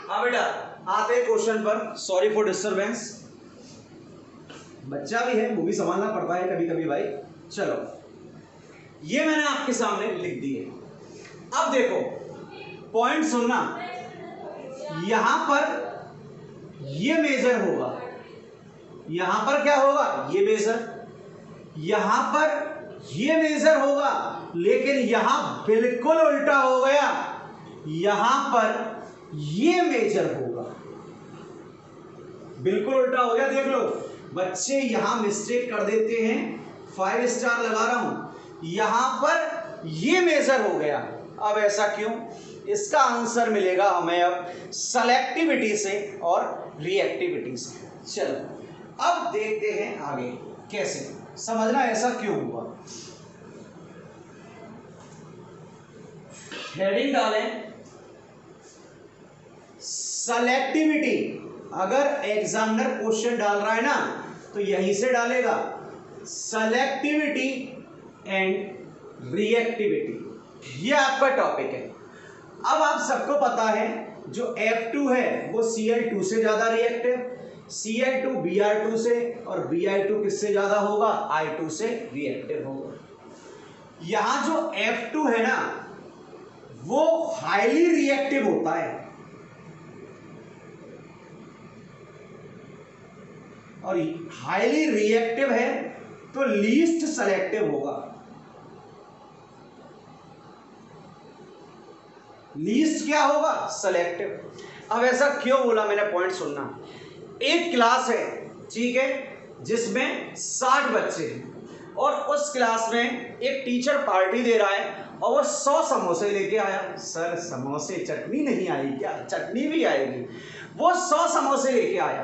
हाँ बेटा आते हैं क्वेश्चन पर। सॉरी फॉर डिस्टरबेंस, बच्चा भी है, वो भी संभालना पड़ता है कभी कभी भाई। चलो ये मैंने आपके सामने लिख दिए। अब देखो पॉइंट सुनना, यहां पर ये मेजर होगा, यहां पर क्या होगा? ये मेजर, यहां पर ये मेजर होगा, लेकिन यहां बिल्कुल उल्टा हो गया, यहां पर ये मेजर होगा, बिल्कुल उल्टा हो गया। देख लो बच्चे यहां मिस्टेक कर देते हैं, 5 स्टार लगा रहा हूं, यहां पर ये मेजर हो गया। अब ऐसा क्यों? इसका आंसर मिलेगा हमें अब सेलेक्टिविटी से और रिएक्टिविटी से। चलो अब देखते हैं आगे कैसे समझना ऐसा क्यों हुआ। हेडिंग डालें सेलेक्टिविटी। अगर एग्जामिनर क्वेश्चन डाल रहा है ना तो यहीं से डालेगा सेलेक्टिविटी एंड रिएक्टिविटी, ये आपका टॉपिक है। अब आप सबको पता है जो F2 है वो Cl2 से ज्यादा रिएक्टिव, Cl2 Br2 से, और Br2 किससे ज्यादा होगा? I2 से रिएक्टिव होगा। यहां जो F2 है ना वो हाईली रिएक्टिव होता है, और हाईली रिएक्टिव है तो लीस्ट सेलेक्टिव होगा। लीस्ट क्या होगा? सेलेक्टिव। अब ऐसा क्यों बोला मैंने, पॉइंट सुनना। एक क्लास है, ठीक है, जिसमें 60 बच्चे हैं और उस क्लास में एक टीचर पार्टी दे रहा है और वो 100 समोसे लेके आया। सर समोसे, चटनी नहीं आई क्या? चटनी भी आएगी। वो 100 समोसे लेके आया।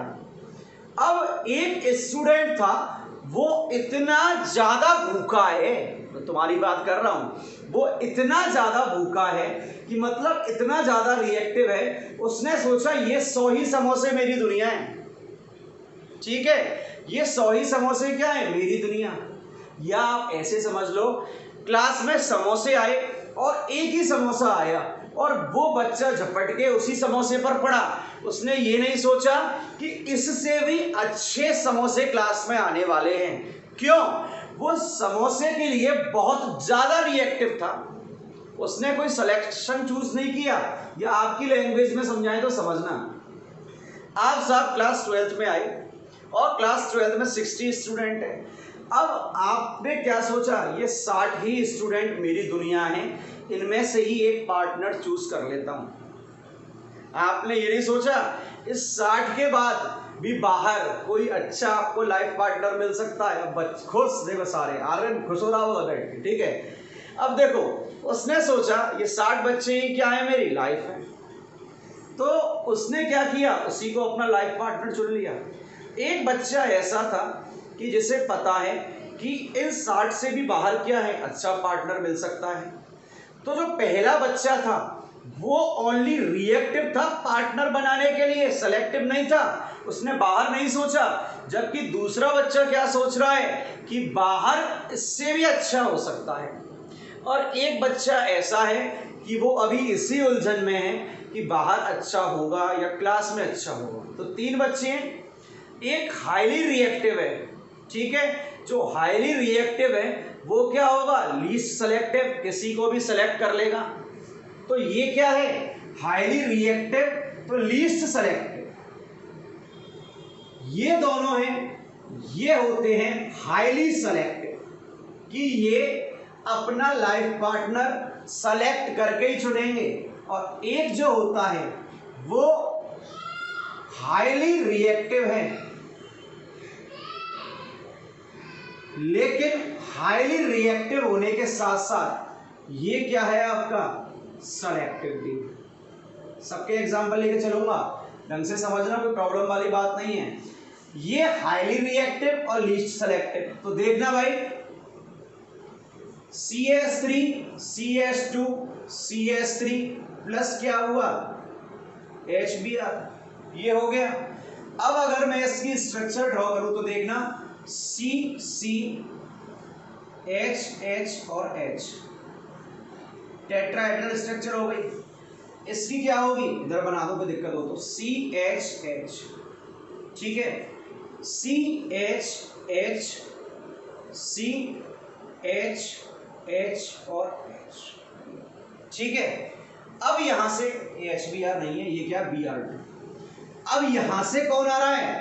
अब एक स्टूडेंट था, वो इतना ज्यादा भूखा है, मैं तुम्हारी बात कर रहा हूं, वो इतना ज्यादा भूखा है कि मतलब इतना ज्यादा रिएक्टिव है, उसने सोचा ये 100 ही समोसे मेरी दुनिया है। ठीक है, ये 100 ही समोसे क्या है? मेरी दुनिया। या आप ऐसे समझ लो, क्लास में समोसे आए और एक ही समोसा आया और वो बच्चा झपट के उसी समोसे पर पड़ा। उसने ये नहीं सोचा कि इससे भी अच्छे समोसे क्लास में आने वाले हैं। क्यों? वो समोसे के लिए बहुत ज्यादा रिएक्टिव था। उसने कोई सिलेक्शन चूज नहीं किया। या आपकी लैंग्वेज में समझाएं तो समझना, आप सब क्लास 12th में आए और क्लास 12th में 60 स्टूडेंट है। अब आपने क्या सोचा, ये 60 ही स्टूडेंट मेरी दुनिया है, इनमें से ही एक पार्टनर चूज कर लेता हूं। आपने ये नहीं सोचा इस 60 के बाद भी बाहर कोई अच्छा आपको लाइफ पार्टनर मिल सकता है। बच्चे खुश, देखो सारे आर्यन खुश हो रहा होगा बैठ के, ठीक है। अब देखो, उसने सोचा ये 60 बच्चे ही क्या है, मेरी लाइफ है, तो उसने क्या किया, उसी को अपना लाइफ पार्टनर चुन लिया। एक बच्चा ऐसा था कि जिसे पता है कि इन 60 से भी बाहर क्या है, अच्छा पार्टनर मिल सकता है। तो जो पहला बच्चा था वो ओनली रिएक्टिव था पार्टनर बनाने के लिए, सेलेक्टिव नहीं था, उसने बाहर नहीं सोचा। जबकि दूसरा बच्चा क्या सोच रहा है कि बाहर इससे भी अच्छा हो सकता है। और एक बच्चा ऐसा है कि वो अभी इसी उलझन में है कि बाहर अच्छा होगा या क्लास में अच्छा होगा। तो 3 बच्चे हैं। एक हाईली रिएक्टिव है, ठीक है, जो हाईली रिएक्टिव है वो क्या होगा, लीस्ट सेलेक्टिव, किसी को भी सेलेक्ट कर लेगा। तो ये क्या है, हाईली रिएक्टिव तो लीस्ट सेलेक्टिव। ये दोनों हैं, ये होते हैं हाईली सेलेक्टिव, कि ये अपना लाइफ पार्टनर सेलेक्ट करके ही चुनेंगे। और एक जो होता है वो हाईली रिएक्टिव है, लेकिन हाईली रिएक्टिव होने के साथ साथ ये क्या है आपका, सेलेक्टिव भी। सबके एग्जांपल लेके चलूंगा, ढंग से समझना, कोई प्रॉब्लम वाली बात नहीं है। ये हाईली रिएक्टिव और लीस्ट सेलेक्टिव। तो देखना भाई, CH3 CH2 CH3 प्लस क्या हुआ, HBr, ये हो गया। अब अगर मैं इसकी स्ट्रक्चर ड्रॉ करूं तो देखना, C C H H और H, टेट्राहेड्रल स्ट्रक्चर हो गई। इसकी क्या होगी, इधर बना दो कोई दिक्कत हो तो, CH, ठीक है, CH और H, ठीक है। अब यहां से HBr नहीं है, ये क्या, Br2। अब यहां से कौन आ रहा है,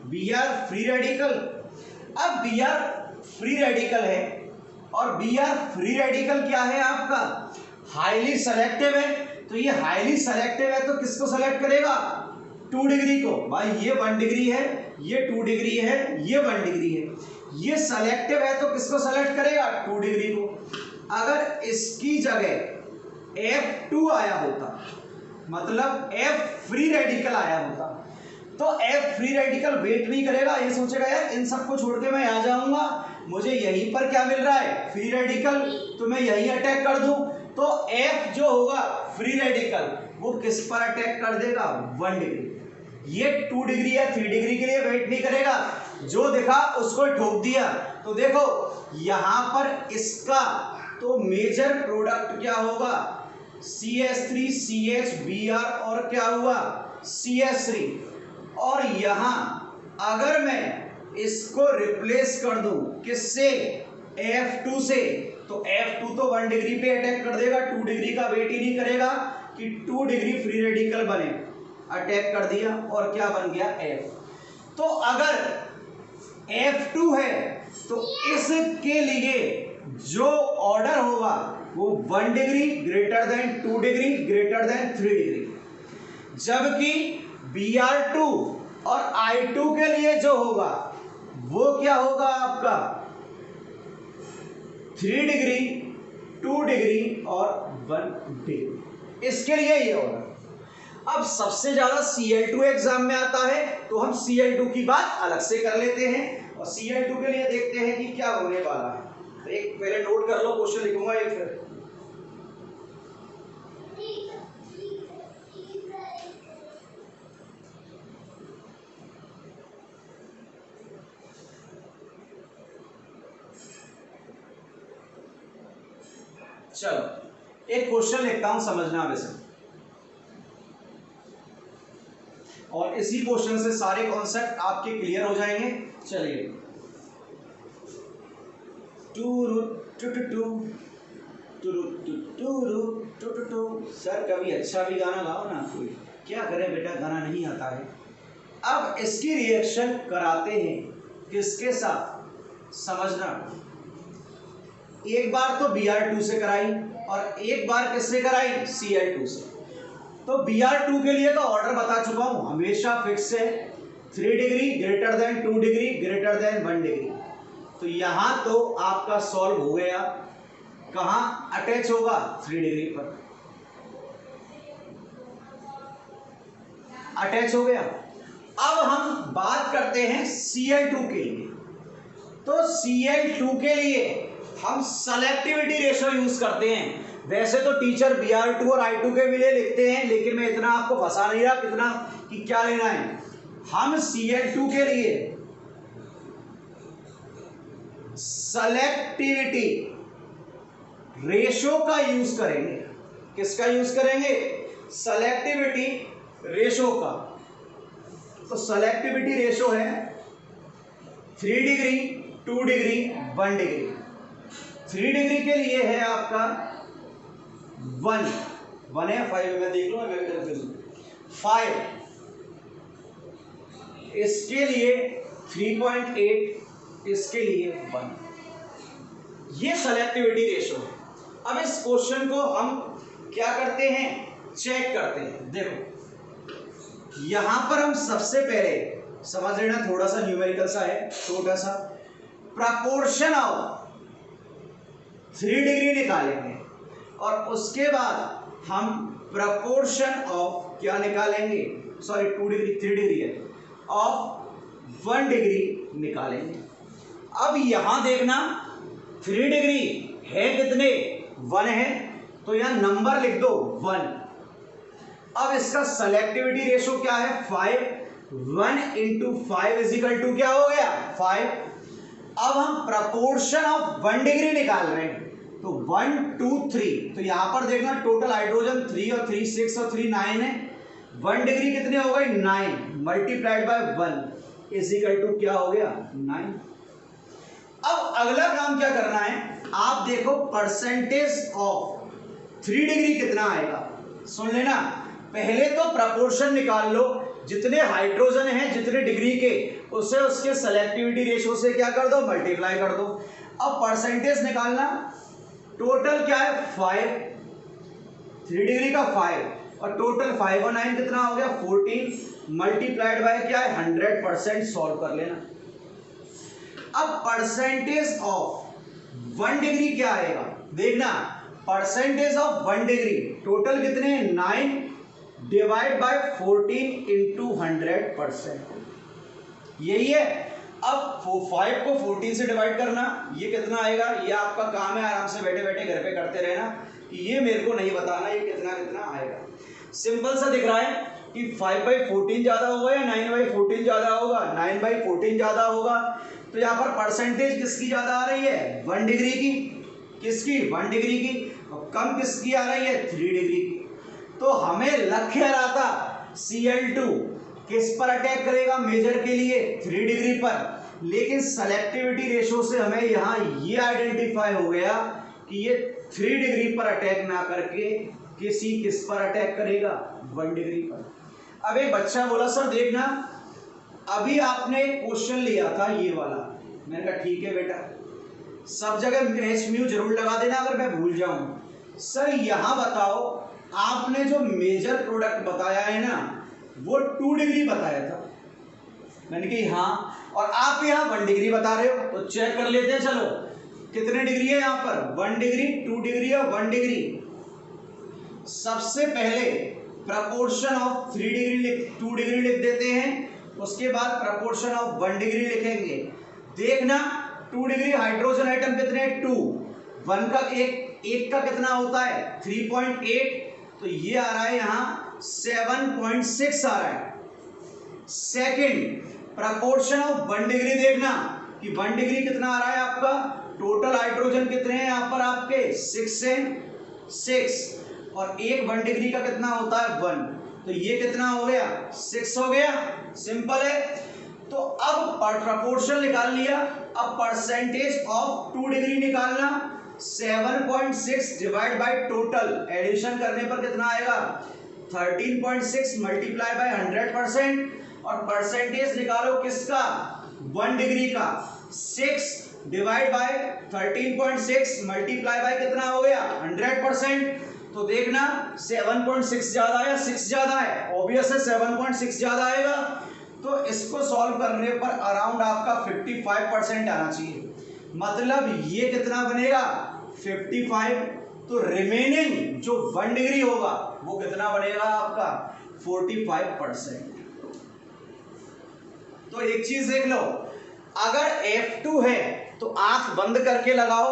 Br फ्री रेडिकल। अब Br फ्री रेडिकल है और Br फ्री रेडिकल क्या है आपका, हाईली सेलेक्टिव है। तो ये हाईली सेलेक्टिव है तो किसको सेलेक्ट करेगा, 2 डिग्री को। भाई ये 1 डिग्री है, ये 2 डिग्री है, ये 1 डिग्री है। ये सेलेक्टिव है तो किसको सेलेक्ट करेगा, 2 डिग्री को। अगर इसकी जगह F2 आया होता, मतलब F फ्री रेडिकल आया होता, तो F फ्री रेडिकल वेट नहीं करेगा, ये सोचेगा यार इन सबको छोड़ के मैं आ जाऊंगा, मुझे यहीं पर क्या मिल रहा है, फ्री रेडिकल, तो मैं यही अटैक कर दूं। तो F जो होगा फ्री रेडिकल वो किस पर अटैक कर देगा, 1 डिग्री। ये 2 डिग्री या 3 डिग्री के लिए वेट नहीं करेगा, जो दिखा उसको ठोक दिया। तो देखो यहां पर इसका तो मेजर प्रोडक्ट क्या होगा, CH3 CHBr और क्या हुआ, CH3। और यहां अगर मैं इसको रिप्लेस कर दूं किससे, F2 से, तो F2 तो 1 डिग्री पे अटैक कर देगा, 2 डिग्री का वेट ही नहीं करेगा कि 2 डिग्री फ्री रेडिकल बने, अटैक कर दिया और क्या बन गया, F। तो अगर F2 है तो इसके लिए जो ऑर्डर होगा वो 1 degree greater than 2 degree greater than 3 degree, जबकि Br2 और I2 के लिए जो होगा वो क्या होगा आपका 3 डिग्री 2 डिग्री और 1 डिग्री, इसके लिए ये होगा। अब सबसे ज्यादा Cl2 एग्जाम में आता है तो हम Cl2 की बात अलग से कर लेते हैं और Cl2 के लिए देखते हैं कि क्या होने वाला है। तो एक पहले नोट कर लो, क्वेश्चन लिखूंगा एक फिर। चलो एक क्वेश्चन लिखता हूं, समझना वैसे, और इसी क्वेश्चन से सारे कॉन्सेप्ट आपके क्लियर हो जाएंगे। चलिए, 2 सर कभी अच्छा भी गाना गाओ ना, कोई क्या करे बेटा, गाना नहीं आता है। अब इसकी रिएक्शन कराते हैं किसके साथ, समझना। एक बार तो Br2 से कराई और एक बार किससे कराई, Cl2 से। तो Br2 के लिए तो ऑर्डर बता चुका हूं, हमेशा फिक्स है 3 degree greater than 2 degree greater than 1 degree. तो यहां तो आपका सॉल्व हो गया, कहां अटैच होगा 3 डिग्री पर, अटैच हो गया। अब हम बात करते हैं Cl2 के लिए। तो Cl2 के लिए हम सेलेक्टिविटी रेशियो यूज करते हैं। वैसे तो टीचर Br2 और I2 के भी लिए लिखते हैं, लेकिन मैं इतना आपको फंसा नहीं रहा कितना कि क्या लेना है। हम Cl2 के लिए सेलेक्टिविटी रेशियो का यूज करेंगे। किसका यूज करेंगे, सेलेक्टिविटी रेशियो का। तो सेलेक्टिविटी रेशियो है 3 डिग्री 2 डिग्री 1 डिग्री। 3 डिग्री के लिए है आपका 1 है, 5 मैं देख लूँ 5, इसके लिए 3.8, इसके लिए 1। ये सेलेक्टिविटी रेशियो है। अब इस क्वेश्चन को हम क्या करते हैं, चेक करते हैं। देखो यहां पर हम सबसे पहले समझ लेना, थोड़ा सा न्यूमेरिकल सा है, छोटा सा, प्रपोर्शन ऑफ 3 डिग्री निकालेंगे और उसके बाद हम प्रपोर्शन ऑफ क्या निकालेंगे, सॉरी 2 डिग्री 3 डिग्री है, ऑफ 1 डिग्री निकालेंगे। अब यहां देखना 3 डिग्री है कितने, 1 है, तो यहां नंबर लिख दो 1। अब इसका सेलेक्टिविटी रेशियो क्या है 5, 1 इंटू 5 इजिकल टू क्या हो गया 5। अब हम प्रपोर्शन ऑफ 1 डिग्री निकाल रहे हैं, तो 1 2 3, तो यहां पर देखना टोटल हाइड्रोजन 3 और 3 6 और 3 9 है। 1 डिग्री कितने हो गए 9 मल्टीप्लाइड बाय 1 इजिकल टू क्या हो गया 9। अब अगला काम क्या करना है, आप देखो परसेंटेज ऑफ 3 डिग्री कितना आएगा, सुन लेना। पहले तो प्रपोर्शन निकाल लो, जितने हाइड्रोजन हैं जितने डिग्री के, उसे उसके सेलेक्टिविटी रेशियो से क्या कर दो, मल्टीप्लाई कर दो। अब परसेंटेज निकालना, टोटल क्या है 5, 3 डिग्री का 5 और टोटल 5 और 9 कितना हो गया 14, मल्टीप्लाइड बाय क्या है 100%, सॉल्व कर लेना। अब परसेंटेज ऑफ 1 डिग्री क्या आएगा, देखना परसेंटेज ऑफ 1 डिग्री टोटल कितने 9 डिवाइड बाय 14 इंटू 100%, यही है। अब 5 को 14 से डिवाइड करना, ये कितना आएगा, ये आपका काम है, आराम से बैठे बैठे घर पे करते रहना, कि ये मेरे को नहीं बताना ये कितना कितना आएगा। सिंपल सा दिख रहा है कि 5/14 ज्यादा होगा या 9/14 ज्यादा होगा, 9/14 ज्यादा होगा। तो यहाँ पर परसेंटेज किसकी ज्यादा आ रही है 1 डिग्री की, किसकी 1 डिग्री की, और कम किसकी आ रही है 3 डिग्री की। तो हमें लक्ष्य रहा था Cl2 किस पर अटैक करेगा मेजर के लिए 3 डिग्री पर, लेकिन सेलेक्टिविटी रेशियो से हमें यहाँ ये आइडेंटिफाई हो गया कि ये 3 डिग्री पर अटैक ना करके किस पर अटैक करेगा 1 डिग्री पर। अब एक बच्चा बोला सर देखना अभी आपने क्वेश्चन लिया था ये वाला, मैंने कहा ठीक है बेटा, सब जगह एच म्यू जरूर लगा देना अगर मैं भूल जाऊं। सर यहां बताओ, आपने जो मेजर प्रोडक्ट बताया है ना वो 2 डिग्री बताया था, मैंने कही हाँ, और आप यहाँ 1 डिग्री बता रहे हो, तो चेक कर लेते हैं। चलो कितने डिग्री है यहाँ पर, 1 डिग्री, 2 डिग्री और 1 डिग्री। सबसे पहले प्रपोर्शन ऑफ 3 डिग्री 2 डिग्री लिख देते हैं, उसके बाद प्रपोर्शन ऑफ 1 डिग्री लिखेंगे। देखना 2 डिग्री हाइड्रोजन आइटम कितने हैं, 2, 1 का एक का कितना होता है 3.8, तो ये आ रहा है यहाँ 7.6 आ रहा है। सेकंड प्रपोर्शन ऑफ 1 डिग्री, देखना कि 1 डिग्री कितना आ रहा है आपका, टोटल हाइड्रोजन कितने हैं यहाँ पर आपके 6 से 6, और एक 1 डिग्री का कितना होता है 1, तो ये कितना हो गया 6 हो गया। सिंपल है। तो अब प्रपोर्शन निकाल लिया, अब परसेंटेज ऑफ 2 डिग्री निकालना, 7.6 डिवाइड बाय टोटल, एडिशन करने पर कितना आएगा 13.6 मल्टीप्लाई बाय 100%, और परसेंटेज निकालो किसका 1 डिग्री का, 6 डिवाइड बाय 13.6 मल्टीप्लाई बाय कितना हो गया 100%। तो देखना 7.6 ज्यादा है, 6 ज्यादा है, ऑब्वियस है 7.6 ज्यादा आएगा। तो इसको सॉल्व करने पर अराउंड आपका 55% आना चाहिए, मतलब ये कितना बनेगा 55, तो रिमेनिंग जो 1 डिग्री होगा वो कितना बनेगा आपका 45%। तो एक चीज देख लो, अगर F2 है तो आंख बंद करके लगाओ,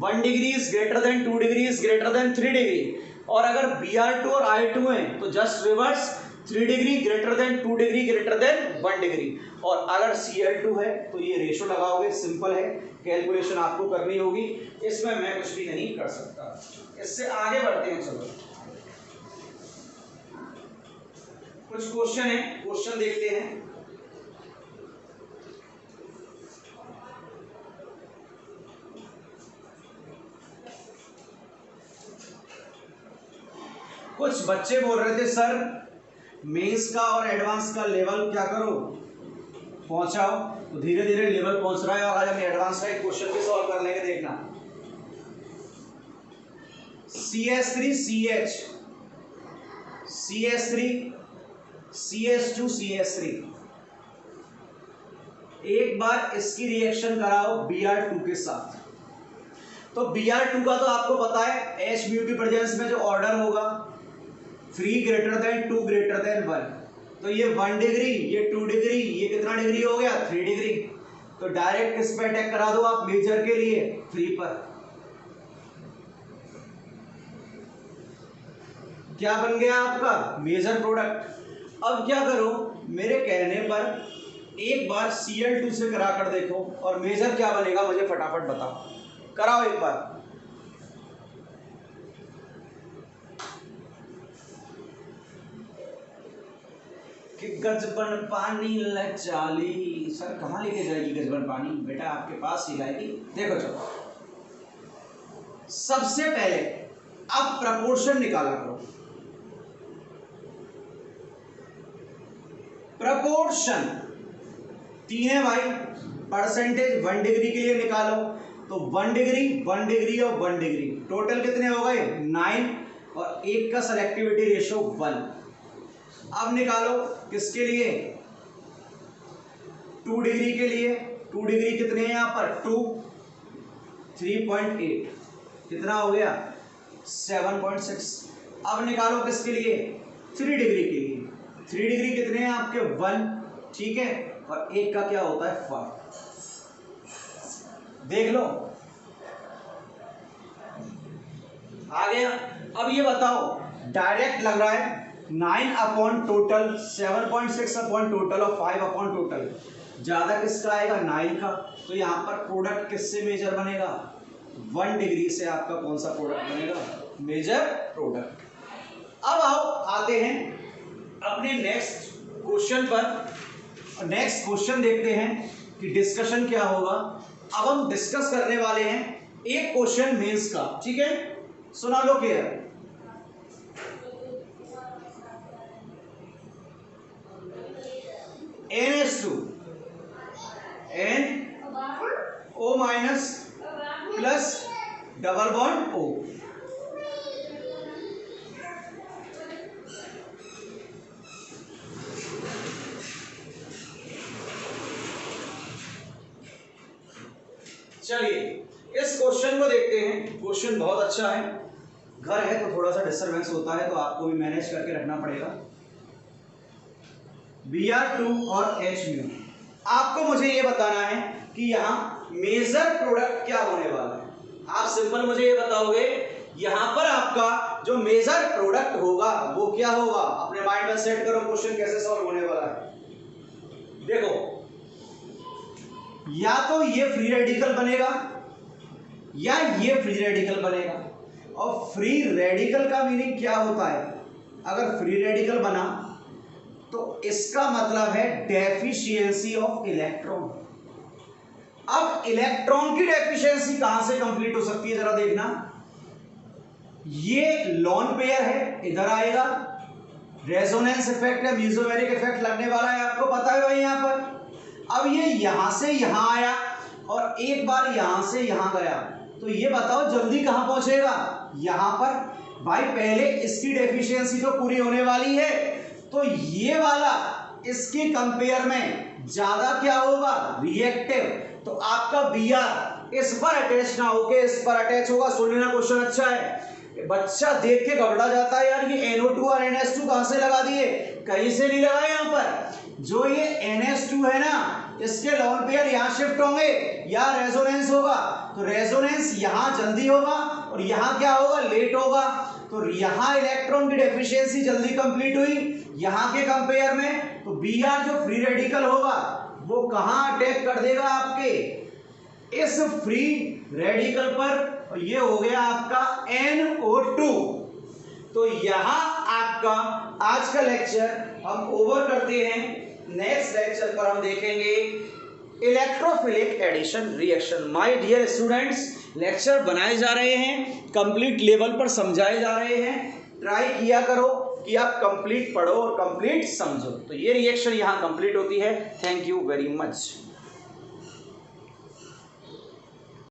1 degree is greater than 2 degree is greater than 3 degree, और अगर Br2 और I2 है तो just reverse, 3 degree greater than 2 degree greater than 1 degree, और अगर Cl2 है तो ये रेशो लगाओगे। सिंपल है, कैलकुलेशन आपको करनी होगी, इसमें मैं कुछ भी नहीं कर सकता। इससे आगे बढ़ते हैं, चलो कुछ क्वेश्चन है, क्वेश्चन देखते हैं। कुछ बच्चे बोल रहे थे सर मेंस का और एडवांस का लेवल क्या करो पहुंचाओ, तो धीरे धीरे लेवल पहुंच रहा है, और आज हम एडवांस का एक क्वेश्चन भी सॉल्व कर लेंगे। देखना CH3CH, CH3 CH2 CH3, एक बार इसकी रिएक्शन कराओ Br2 के साथ। तो Br2 का तो आपको पता है H म्यू की प्रेजेंस में जो ऑर्डर होगा 3 ग्रेटर देन 2 ग्रेटर देन 1, तो ये 1 डिग्री, ये 2 डिग्री, ये कितना डिग्री हो गया 3 डिग्री। तो डायरेक्ट किस पे अटैक करा दो आप मेजर के लिए 3 पर, क्या बन गया आपका मेजर प्रोडक्ट। अब क्या करो, मेरे कहने पर एक बार Cl2 से करा कर देखो, और मेजर क्या बनेगा मुझे फटाफट बताओ, कराओ एक बार। कि गजबन पानी लचाली, सर कहाँ लेके जाएगी गजबन पानी, बेटा आपके पास ही लाएगी। देखो चलो, सबसे पहले अब प्रपोर्शन निकाला करो। प्रपोर्शन 3 है भाई, परसेंटेज 1 डिग्री के लिए निकालो, तो 1 डिग्री 1 डिग्री और 1 डिग्री टोटल कितने हो गए 9, और एक का सेलेक्टिविटी रेशो 1। अब निकालो किसके लिए 2 डिग्री के लिए, 2 डिग्री कितने हैं यहाँ पर 2, 3.8 कितना हो गया 7.6। अब निकालो किसके लिए 3 डिग्री के लिए, 3 डिग्री कितने हैं आपके 1, ठीक है, और एक का क्या होता है 5। देख लो आ गया। अब ये बताओ डायरेक्ट लग रहा है 9 अपॉन टोटल, 7.6 अपॉन टोटल और 5 अपॉन टोटल, ज्यादा किसका आएगा 9 का। तो यहाँ पर प्रोडक्ट किससे मेजर बनेगा 1 डिग्री से आपका कौन सा प्रोडक्ट बनेगा मेजर प्रोडक्ट। अब आओ आते हैं अपने नेक्स्ट क्वेश्चन पर। नेक्स्ट क्वेश्चन देखते हैं कि डिस्कशन क्या होगा। अब हम डिस्कस करने वाले हैं एक क्वेश्चन मेंस का, ठीक है, सुना लो clear. NH2 minus plus double bond O। चलिए इस क्वेश्चन को देखते हैं। क्वेश्चन बहुत अच्छा है, घर है तो थोड़ा सा डिस्टरबेंस होता है तो आपको भी मैनेज करके रखना पड़ेगा। Br2 और H म्यू। आपको मुझे ये बताना है कि यहाँ मेजर प्रोडक्ट क्या होने वाला है। आप सिंपल मुझे ये बताओगे यहाँ पर आपका जो मेजर प्रोडक्ट होगा वो क्या होगा। अपने माइंड में सेट करो क्वेश्चन कैसे सॉल्व होने वाला है। देखो या तो ये फ्री रेडिकल बनेगा या ये फ्री रेडिकल बनेगा। और फ्री रेडिकल का मीनिंग क्या होता है, अगर फ्री रेडिकल बना तो इसका मतलब है डेफिशिएंसी ऑफ इलेक्ट्रॉन। अब इलेक्ट्रॉन की डेफिशिएंसी कहां से कंप्लीट हो सकती है जरा देखना। ये लॉन पेयर है, इधर आएगा, रेजोनेंस इफेक्ट है, मेसोमेरिक इफेक्ट लगने वाला है, आपको पता है भाई। यहां पर अब ये यहां से यहां आया और एक बार यहां से यहां गया, तो ये बताओ जल्दी कहां पहुंचेगा, यहां पर। भाई पहले इसकी डेफिशिएंसी तो पूरी होने वाली है, तो ये वाला इसके कंपेयर में ज्यादा क्या होगा, रिएक्टिव। तो आपका Br इस पर अटैच ना होके इस पर अटैच होगा। सुन लेना क्वेश्चन अच्छा है, बच्चा देख के घबरा जाता है यार ये NO2 और NH2 कहां से लगा दिए, कहीं से नहीं लगाए। यहाँ पर जो ये NH2 है ना इसके लॉन पेयर यहाँ शिफ्ट होंगे या रेजोनेंस होगा, तो रेजोनेंस यहाँ जल्दी होगा और यहाँ क्या होगा, लेट होगा। तो यहाँ इलेक्ट्रॉन की डेफिशिएंसी जल्दी कंप्लीट हुई यहाँ के कंपेयर में। तो Br जो फ्री रेडिकल होगा वो कहाँ अटैक कर देगा, आपके इस फ्री रेडिकल पर, और ये हो गया आपका NO2। तो यहाँ आपका आज का लेक्चर हम ओवर करते हैं। नेक्स्ट लेक्चर पर हम देखेंगे electrophilic addition reaction. My dear students, lecture बनाए जा रहे हैं, कंप्लीट लेवल पर समझाए जा रहे हैं। ट्राई किया करो कि आप कंप्लीट पढ़ो और कंप्लीट समझो। तो ये रिएक्शन यहाँ कंप्लीट होती है। Thank you very much.